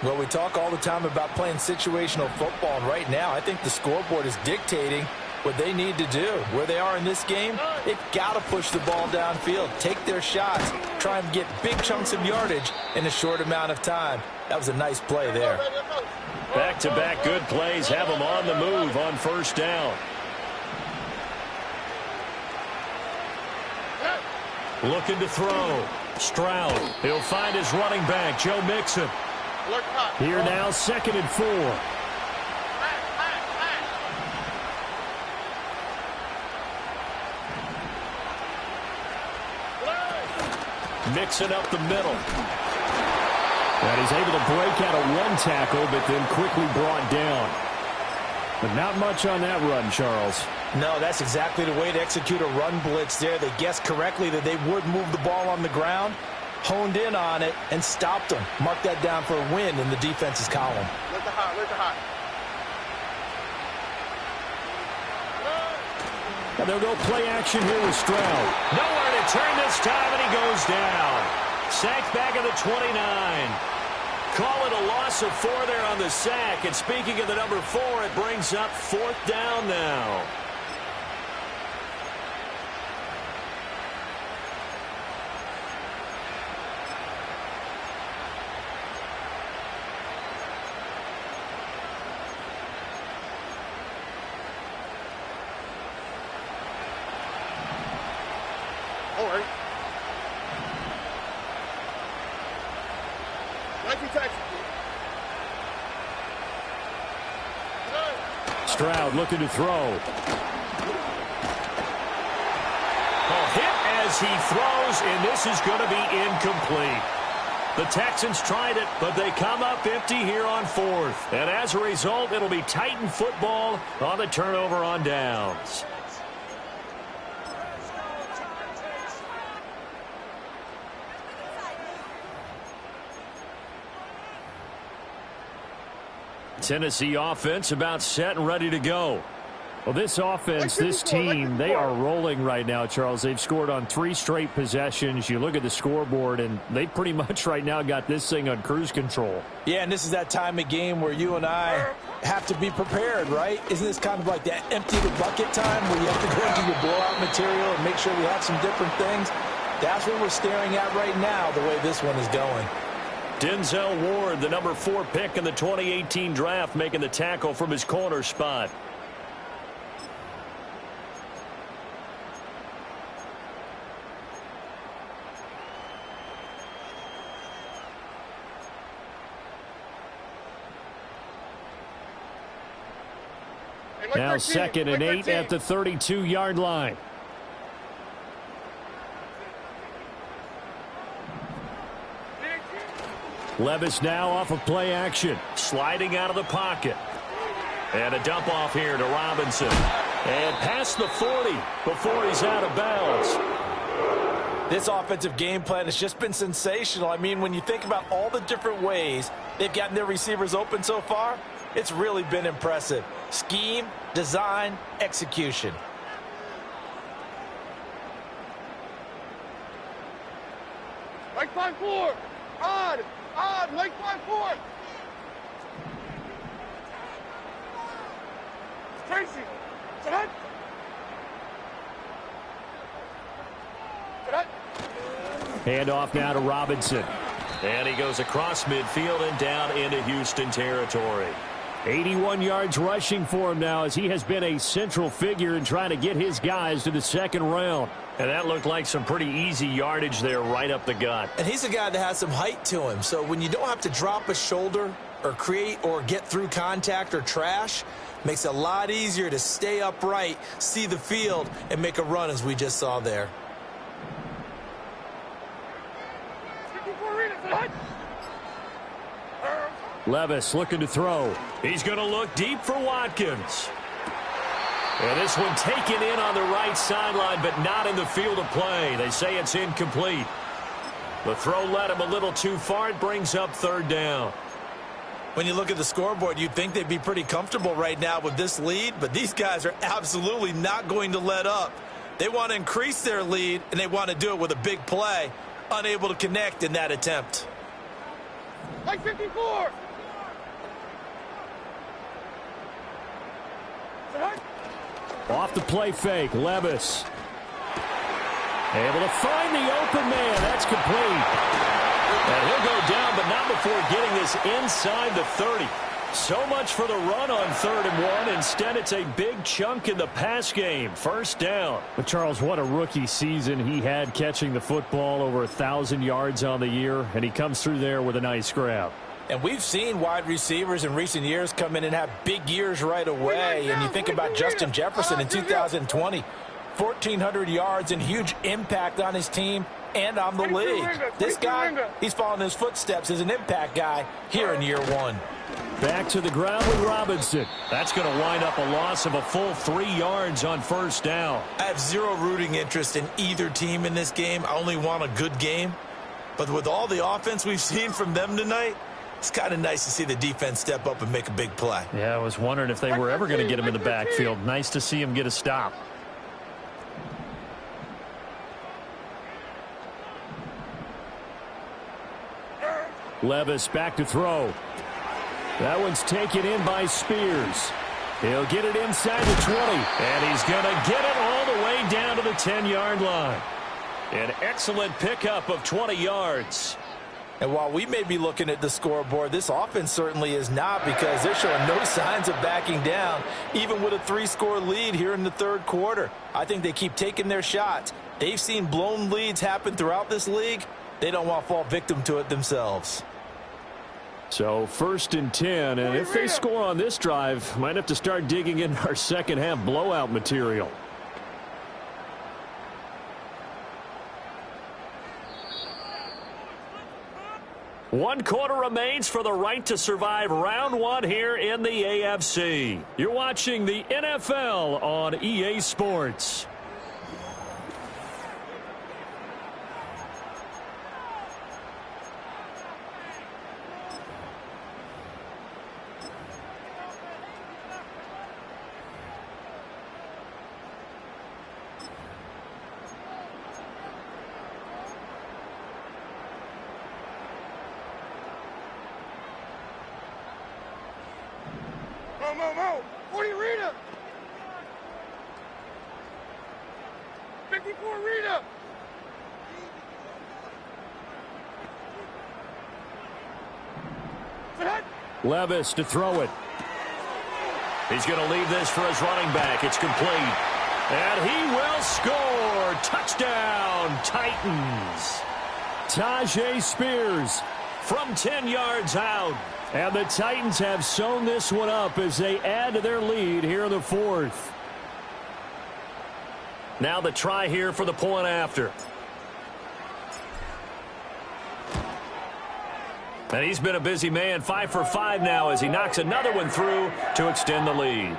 Well, we talk all the time about playing situational football, and right now I think the scoreboard is dictating what they need to do. Where they are in this game, they've got to push the ball downfield, take their shots, try and get big chunks of yardage in a short amount of time. That was a nice play there. Back-to-back good plays have them on the move on 1st down. Looking to throw. Stroud. He'll find his running back, Joe Mixon. Here now, 2nd and 4. Mixon up the middle. And he's able to break out of 1 tackle, but then quickly brought down. But not much on that run, Charles. No, that's exactly the way to execute a run blitz there. They guessed correctly that they would move the ball on the ground, honed in on it, and stopped them. Mark that down for a win in the defense's column. Where's the hot? And they'll go play action here with Stroud. Nowhere to turn this time, and he goes down. Sacked back at the 29. Call it a loss of 4 there on the sack. And speaking of the number 4, it brings up 4th down now. All right. Stroud looking to throw. A hit as he throws, and this is going to be incomplete. The Texans tried it, but they come up empty here on fourth. And as a result, it'll be Titan football on the turnover on downs. Tennessee offense about set and ready to go. Well, this offense, this team, they are rolling right now, Charles. They've scored on 3 straight possessions. You look at the scoreboard, and they pretty much right now got this thing on cruise control. Yeah, and this is that time of game where you and I have to be prepared, right? Isn't this kind of like that empty the bucket time where you have to go into your blowout material and make sure we have some different things? That's what we're staring at right now, the way this one is going. Denzel Ward, the number 4 pick in the 2018 draft, making the tackle from his corner spot. Now 2nd and 8 at the 32-yard line. Levis now off of play action. Sliding out of the pocket. And a dump off here to Robinson. And past the 40 before he's out of bounds. This offensive game plan has just been sensational. I mean, when you think about all the different ways they've gotten their receivers open so far, it's really been impressive. Scheme, design, execution. Like 5-4. Odd, like 5-4. Tracy, sit up. Sit up. Handoff now to Robinson. And he goes across midfield and down into Houston territory. 81 yards rushing for him now as he has been a central figure in trying to get his guys to the 2nd round. And that looked like some pretty easy yardage there right up the gut. And he's a guy that has some height to him. So when you don't have to drop a shoulder or create or get through contact or trash, makes it a lot easier to stay upright, see the field, and make a run as we just saw there. Levis looking to throw. He's going to look deep for Watkins. And this one taken in on the right sideline, but not in the field of play. They say it's incomplete. The throw led him a little too far. It brings up 3rd down. When you look at the scoreboard, you'd think they'd be pretty comfortable right now with this lead, but these guys are absolutely not going to let up. They want to increase their lead, and they want to do it with a big play. Unable to connect in that attempt. Like 54. Off the play fake, Levis. Able to find the open man. That's complete. And he'll go down, but not before getting this inside the 30. So much for the run on 3rd and 1. Instead, it's a big chunk in the pass game. 1st down. But Charles, what a rookie season he had catching the football, over 1,000 yards on the year, and he comes through there with a nice grab. And we've seen wide receivers in recent years come in and have big years right away. And you think about Justin Jefferson in 2020, 1,400 yards and huge impact on his team and on the league. This guy, he's following his footsteps as an impact guy here in year 1. Back to the ground with Robinson. That's going to wind up a loss of a full 3 yards on 1st down. I have zero rooting interest in either team in this game. I only want a good game. But with all the offense we've seen from them tonight, it's kind of nice to see the defense step up and make a big play. Yeah, I was wondering if they were ever going to get him in the backfield. Nice to see him get a stop. Levis back to throw. That one's taken in by Spears. He'll get it inside the 20. And he's going to get it all the way down to the 10-yard line. An excellent pickup of 20 yards. And while we may be looking at the scoreboard, this offense certainly is not, because they're showing no signs of backing down, even with a 3-score lead here in the 3rd quarter. I think they keep taking their shots. They've seen blown leads happen throughout this league. They don't want to fall victim to it themselves. So 1st and 10, and if they score on this drive, might have to start digging in our second-half blowout material. 1 quarter remains for the right to survive round 1 here in the AFC. You're watching the NFL on EA Sports. Mo, 40 Rita. 54 Rita. Levis to throw it. He's going to leave this for his running back. It's complete. And he will score. Touchdown, Titans. Tajay Spears from 10 yards out. And the Titans have sewn this one up as they add to their lead here in the 4th. Now the try here for the point after. And he's been a busy man, 5 for 5 now as he knocks another one through to extend the lead.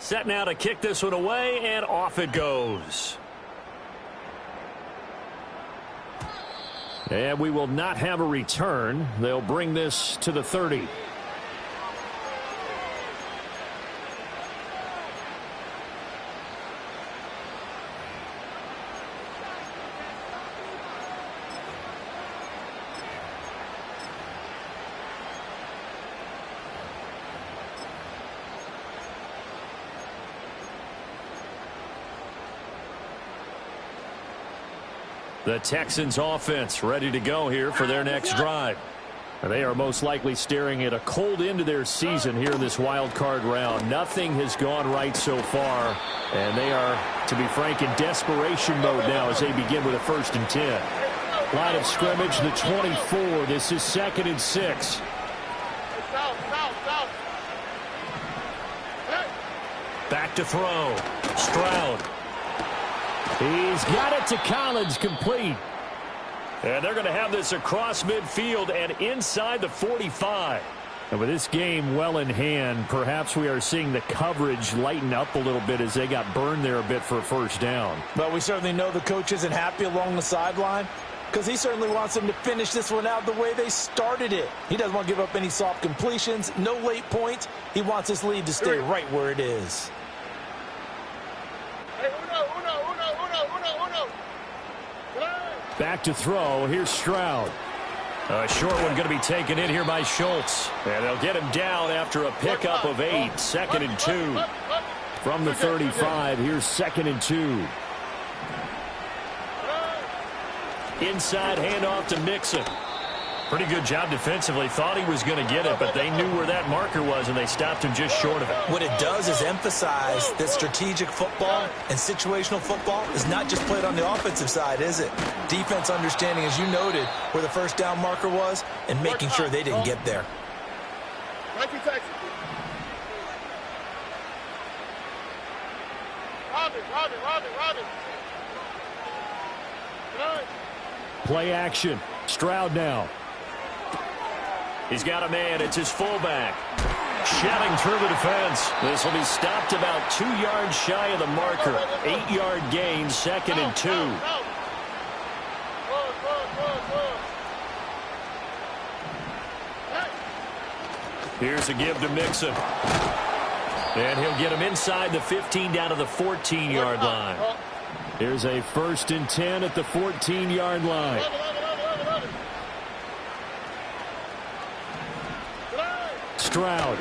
Set now to kick this one away, and off it goes. And we will not have a return. They'll bring this to the 30. The Texans offense ready to go here for their next drive. They are most likely staring at a cold end to their season here in this wild card round. Nothing has gone right so far, and they are, to be frank, in desperation mode now as they begin with a 1st and 10. Line of scrimmage, the 24. This is 2nd and 6. Back to throw. Stroud. He's got it to Collins, complete. And they're going to have this across midfield and inside the 45. And with this game well in hand, perhaps we are seeing the coverage lighten up a little bit as they got burned there a bit for a 1st down. But we certainly know the coach isn't happy along the sideline because he certainly wants them to finish this one out the way they started it. He doesn't want to give up any soft completions, no late points. He wants his lead to stay right where it is. Back to throw. Here's Stroud. A short one going to be taken in here by Schultz. And they'll get him down after a pickup of 8. 2nd and 2. From the 35, here's 2nd and 2. Inside handoff to Mixon. Pretty good job defensively. Thought he was going to get it, but they knew where that marker was, and they stopped him just short of it. What it does is emphasize that strategic football and situational football is not just played on the offensive side, is it? Defense understanding, as you noted, where the 1st down marker was and making sure they didn't get there. Robin. Play action. Stroud now. He's got a man. It's his fullback. Shelling through the defense. This will be stopped about 2 yards shy of the marker. 8-yard gain, 2nd and 2. Here's a give to Mixon. And he'll get him inside the 15 down to the 14-yard line. Here's a 1st and 10 at the 14-yard line. Stroud.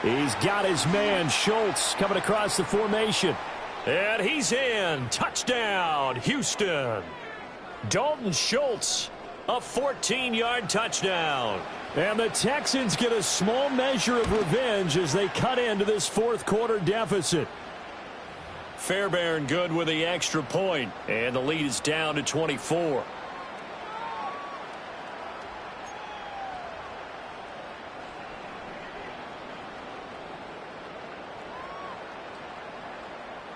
He's got his man, Schultz, coming across the formation. And he's in. Touchdown, Houston. Dalton Schultz, a 14-yard touchdown. And the Texans get a small measure of revenge as they cut into this 4th quarter deficit. Fairbairn good with the extra point. And the lead is down to 24.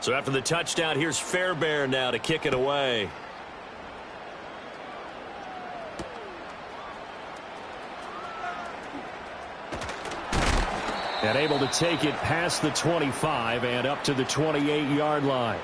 So after the touchdown, here's Fairbairn now to kick it away. And able to take it past the 25 and up to the 28-yard line.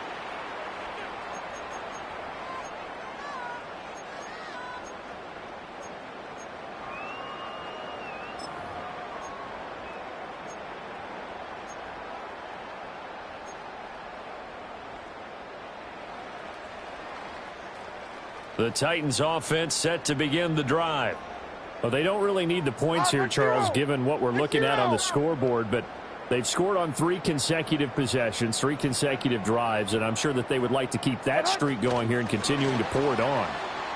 The Titans offense set to begin the drive. Well, they don't really need the points here, Charles, given what we're looking at on the scoreboard, but they've scored on 3 consecutive possessions, 3 consecutive drives, and I'm sure that they would like to keep that streak going here and continuing to pour it on.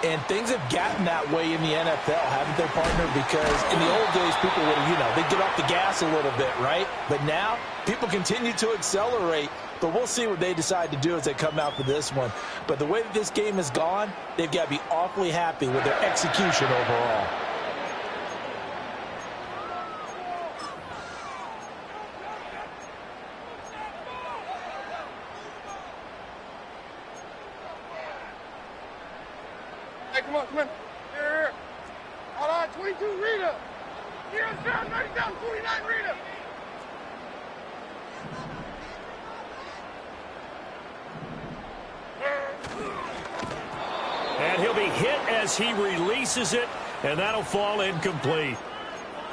And things have gotten that way in the NFL, haven't they, partner? Because in the old days, people would, they'd get off the gas a little bit, right? But now, people continue to accelerate. But we'll see what they decide to do as they come out for this one. But the way that this game has gone, they've got to be awfully happy with their execution overall. Hey, come on. Here. Hold on, 22, Rita. Here, 97, 49, Rita. And he'll be hit as he releases it, and that'll fall incomplete.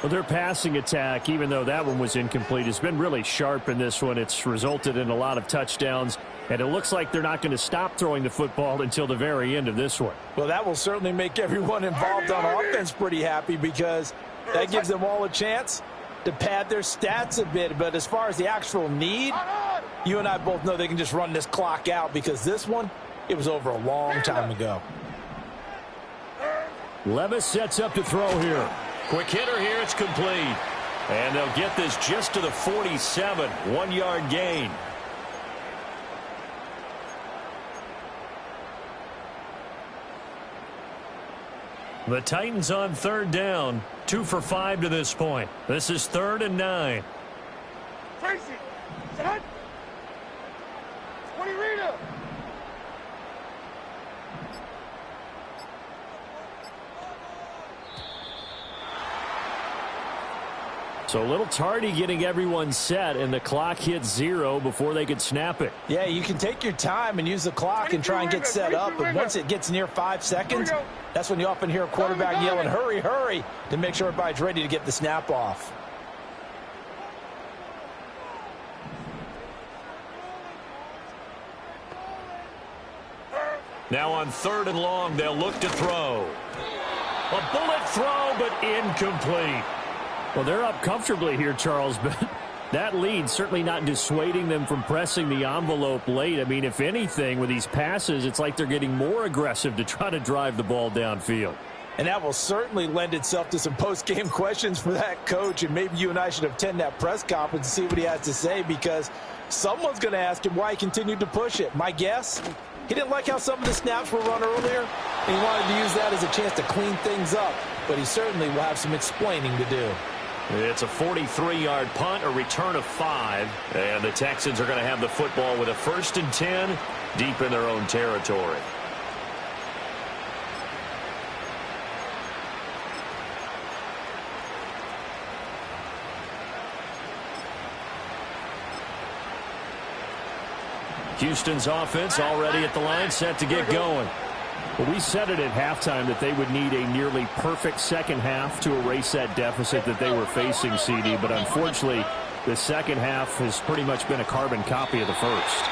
Well, their passing attack, even though that one was incomplete, has been really sharp in this one. It's resulted in a lot of touchdowns, and it looks like they're not going to stop throwing the football until the very end of this one. Well, that will certainly make everyone involved on offense pretty happy because that gives them all a chance to pad their stats a bit. But as far as the actual need, you and I both know they can just run this clock out because this one, it was over a long time ago. Levis sets up to throw here. Quick hitter here, it's complete. And they'll get this just to the 47, 1-yard gain. The Titans on 3rd down, 2 for 5 to this point. This is 3rd and 9. Tracy, set. 20, Rita. So a little tardy getting everyone set, and the clock hits 0 before they could snap it. Yeah, you can take your time and use the clock and try and get set up, but once it gets near 5 seconds, that's when you often hear a quarterback yelling, hurry, hurry, to make sure everybody's ready to get the snap off. Now on 3rd and long, they'll look to throw. A bullet throw, but incomplete. Well, they're up comfortably here, Charles, but that lead certainly not dissuading them from pressing the envelope late. I mean, if anything, with these passes, it's like they're getting more aggressive to try to drive the ball downfield. And that will certainly lend itself to some post-game questions for that coach, and maybe you and I should attend that press conference and see what he has to say, because someone's going to ask him why he continued to push it. My guess, he didn't like how some of the snaps were run earlier, and he wanted to use that as a chance to clean things up, but he certainly will have some explaining to do. It's a 43-yard punt, a return of 5, and the Texans are going to have the football with a 1st and 10 deep in their own territory. Houston's offense already at the line, set to get going. Well, we said it at halftime that they would need a nearly perfect second half to erase that deficit that they were facing, CD. But unfortunately, the second half has pretty much been a carbon copy of the first.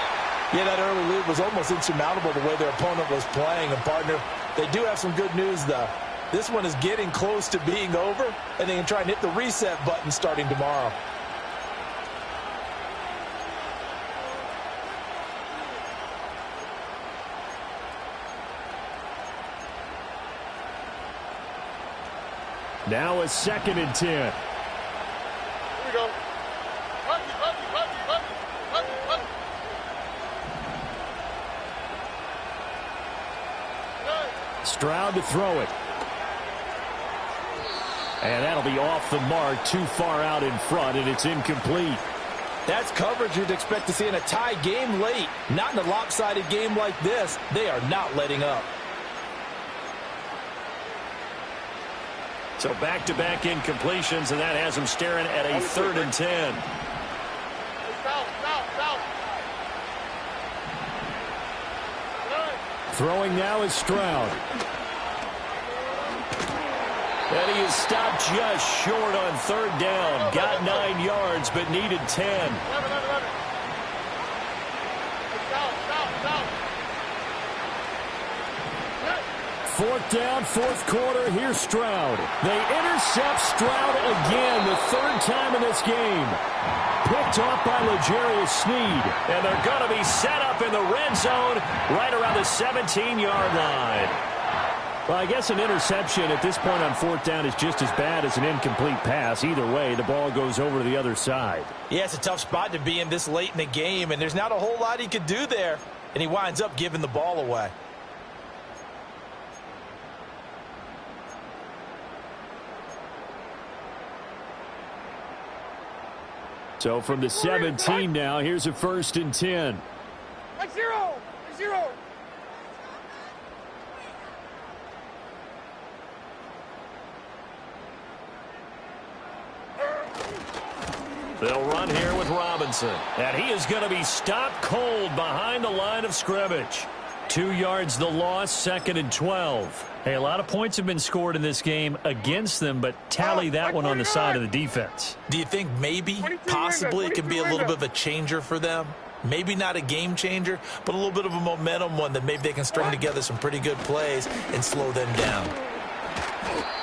Yeah, that early lead was almost insurmountable the way their opponent was playing. And, partner, they do have some good news, though. This one is getting close to being over, and they can try and hit the reset button starting tomorrow. Now a 2nd and 10. Here we go. Stroud to throw it. And that'll be off the mark, too far out in front, and it's incomplete. That's coverage you'd expect to see in a tie game late. Not in a lopsided game like this. They are not letting up. So back-to-back incompletions, and that has them staring at a 3rd and 10. Throwing now is Stroud. And he is stopped just short on 3rd down. Got 9 yards, but needed 10. Fourth down, 4th quarter. Here's Stroud. They intercept Stroud again, the 3rd time in this game. Picked off by L'Jarius Sneed. And they're going to be set up in the red zone right around the 17-yard line. Well, I guess an interception at this point on 4th down is just as bad as an incomplete pass. Either way, the ball goes over to the other side. Yeah, it's a tough spot to be in this late in the game, and there's not a whole lot he could do there. And he winds up giving the ball away. So from the 17 now, here's a 1st and 10. Like zero. They'll run here with Robinson. And he is going to be stopped cold behind the line of scrimmage. 2 yards the loss, 2nd and 12. Hey, a lot of points have been scored in this game against them, but tally that one on the side of the defense. Do you think maybe, possibly, it can be a little bit of a changer for them? Maybe not a game changer, but a little bit of a momentum one that maybe they can string together some pretty good plays and slow them down.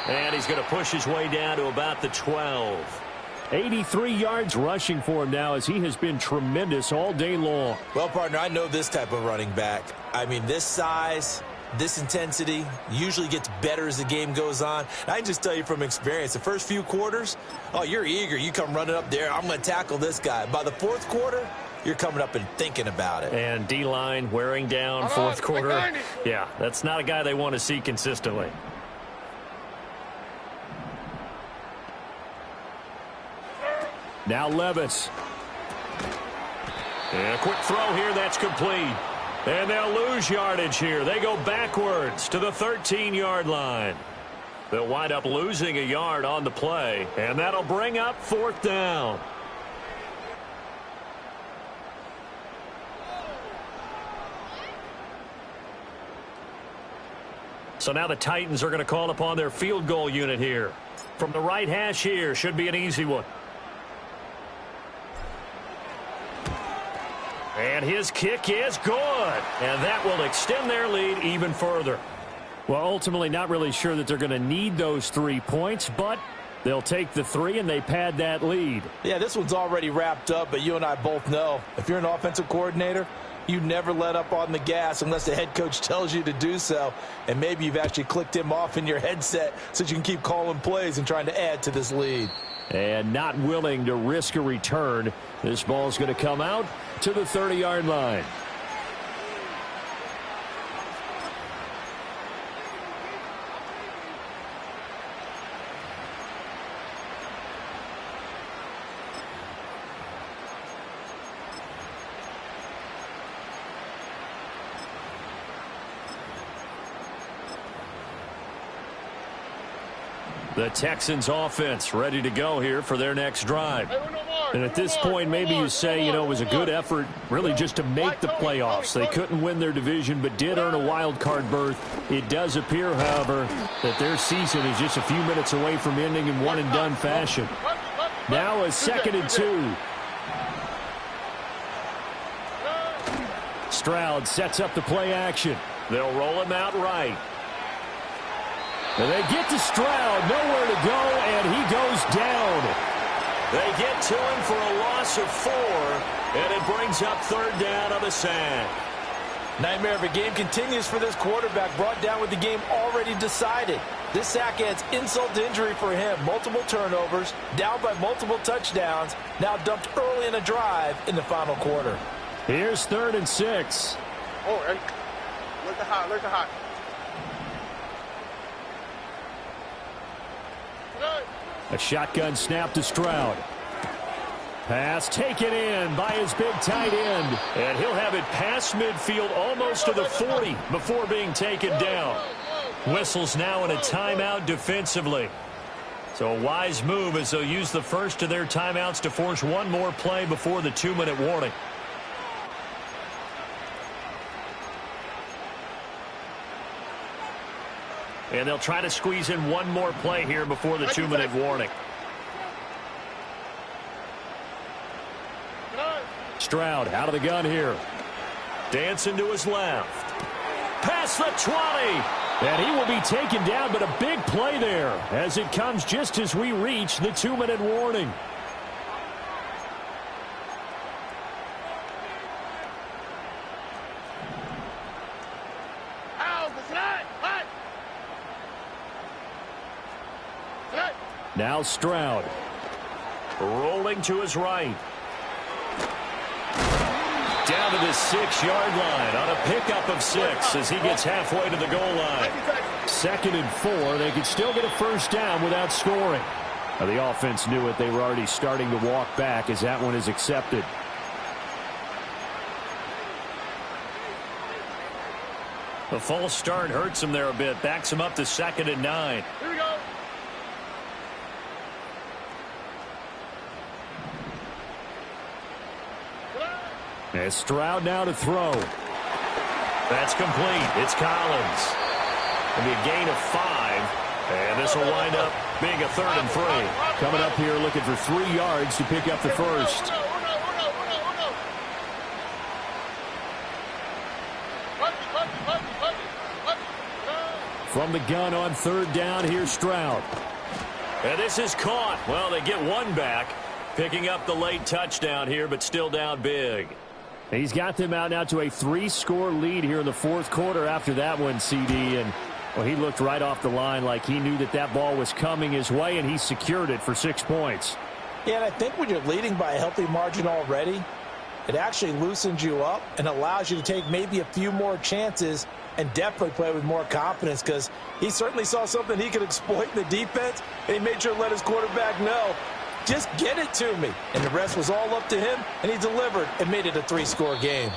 And he's going to push his way down to about the 12. 83 yards rushing for him now as he has been tremendous all day long. Well, partner, I know this type of running back. I mean, this size, this intensity usually gets better as the game goes on. And I can just tell you from experience, the first few quarters, oh, you're eager. You come running up there, I'm going to tackle this guy. By the 4th quarter, you're coming up and thinking about it. And D-line wearing down 4th quarter. Yeah, that's not a guy they want to see consistently. Now Levis. And a quick throw here, that's complete. And they'll lose yardage here. They go backwards to the 13-yard line. They'll wind up losing a yard on the play, and that'll bring up 4th down. So now the Titans are going to call upon their field goal unit here. From the right hash here, should be an easy one. And his kick is good. And that will extend their lead even further. Well, ultimately not really sure that they're going to need those 3 points, but they'll take the 3 and they pad that lead. Yeah, this one's already wrapped up, but you and I both know if you're an offensive coordinator, you never let up on the gas unless the head coach tells you to do so. And maybe you've actually clicked him off in your headset so that you can keep calling plays and trying to add to this lead. And not willing to risk a return. This ball's going to come out to the 30-yard line. The Texans offense ready to go here for their next drive. And at this point, maybe you say, you know, it was a good effort really just to make the playoffs. They couldn't win their division, but did earn a wild card berth. It does appear, however, that their season is just a few minutes away from ending in one-and-done fashion. Now a 2nd and 2. Stroud sets up the play action. They'll roll him out right. And they get to Stroud, nowhere to go, and he goes down. They get to him for a loss of 4, and it brings up 3rd down on the sack. Nightmare of a game continues for this quarterback, brought down with the game already decided. This sack adds insult to injury for him. Multiple turnovers, down by multiple touchdowns, now dumped early in a drive in the final quarter. Here's 3rd and 6. Oh, and look at hot, look at hot. A shotgun snap to Stroud. Pass taken in by his big tight end. And he'll have it past midfield almost to the 40 before being taken down. Whistles now in a timeout defensively. So a wise move as they'll use the first of their timeouts to force one more play before the 2-minute warning. And they'll try to squeeze in one more play here before the 2-minute warning. Stroud out of the gun here. Dancing to his left. Past the 20. And he will be taken down, but a big play there as it comes just as we reach the 2-minute warning. Now Stroud. Rolling to his right. Down to the 6-yard line on a pickup of 6 as he gets halfway to the goal line. 2nd and 4. They could still get a first down without scoring. Now, the offense knew it. They were already starting to walk back as that one is accepted. The false start hurts him there a bit. Backs him up to 2nd and 9. Here we go. As Stroud now to throw. That's complete. It's Collins. It'll be a gain of 5. And this will wind up being a 3rd and 3. Coming up here looking for 3 yards to pick up the first. From the gun on 3rd down, here's Stroud. And this is caught. Well, they get one back. Picking up the late touchdown here, but still down big. He's got them out now to a 3-score lead here in the 4th quarter after that one, CD. And, well, he looked right off the line like he knew that that ball was coming his way, and he secured it for 6 points. Yeah, and I think when you're leading by a healthy margin already, it actually loosens you up and allows you to take maybe a few more chances and definitely play with more confidence, because he certainly saw something he could exploit in the defense, and he made sure to let his quarterback know, just get it to me. And the rest was all up to him, and he delivered and made it a 3-score game.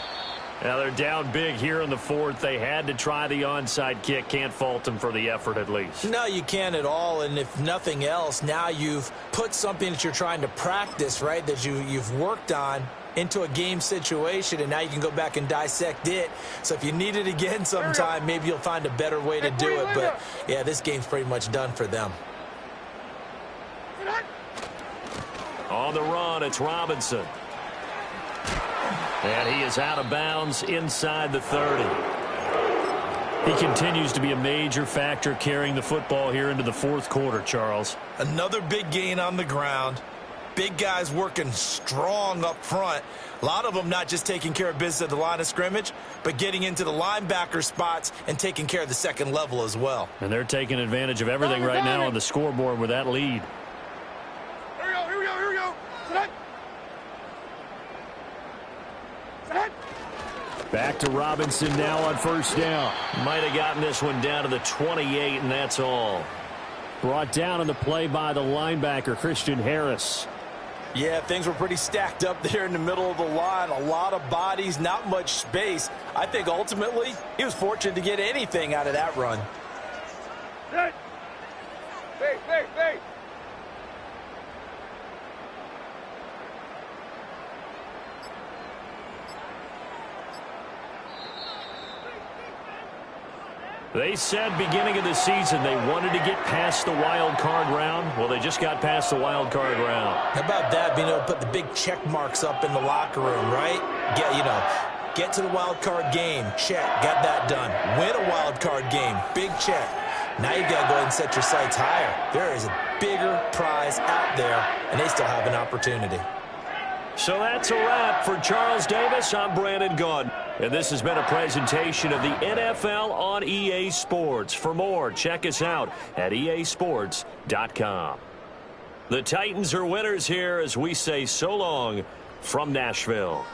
Now they're down big here in the 4th. They had to try the onside kick. Can't fault them for the effort at least. No, you can't at all. And if nothing else, now you've put something that you're trying to practice, right, that you've worked on into a game situation, and now you can go back and dissect it. So if you need it again sometime, maybe you'll find a better way to do it. But, yeah, this game's pretty much done for them. On the run, it's Robinson. And he is out of bounds inside the 30. He continues to be a major factor carrying the football here into the 4th quarter, Charles. Another big gain on the ground. Big guys working strong up front. A lot of them not just taking care of business at the line of scrimmage, but getting into the linebacker spots and taking care of the second level as well. And they're taking advantage of everything right now on the scoreboard with that lead. Here we go. Back to Robinson now on 1st down. Might have gotten this one down to the 28, and that's all. Brought down on the play by the linebacker, Christian Harris. Yeah, things were pretty stacked up there in the middle of the line. A lot of bodies, not much space. I think ultimately he was fortunate to get anything out of that run. Hey. They said beginning of the season they wanted to get past the wild card round. Well, they just got past the wild card round. How about that, being able to put the big check marks up in the locker room, right? Get to the wild card game. Check. Got that done. Win a wild card game. Big check. Now you got to go ahead and set your sights higher. There is a bigger prize out there, and they still have an opportunity. So that's a wrap for Charles Davis. I'm Brandon Gaudin. And this has been a presentation of the NFL on EA Sports. For more, check us out at easports.com. The Titans are winners here as we say so long from Nashville.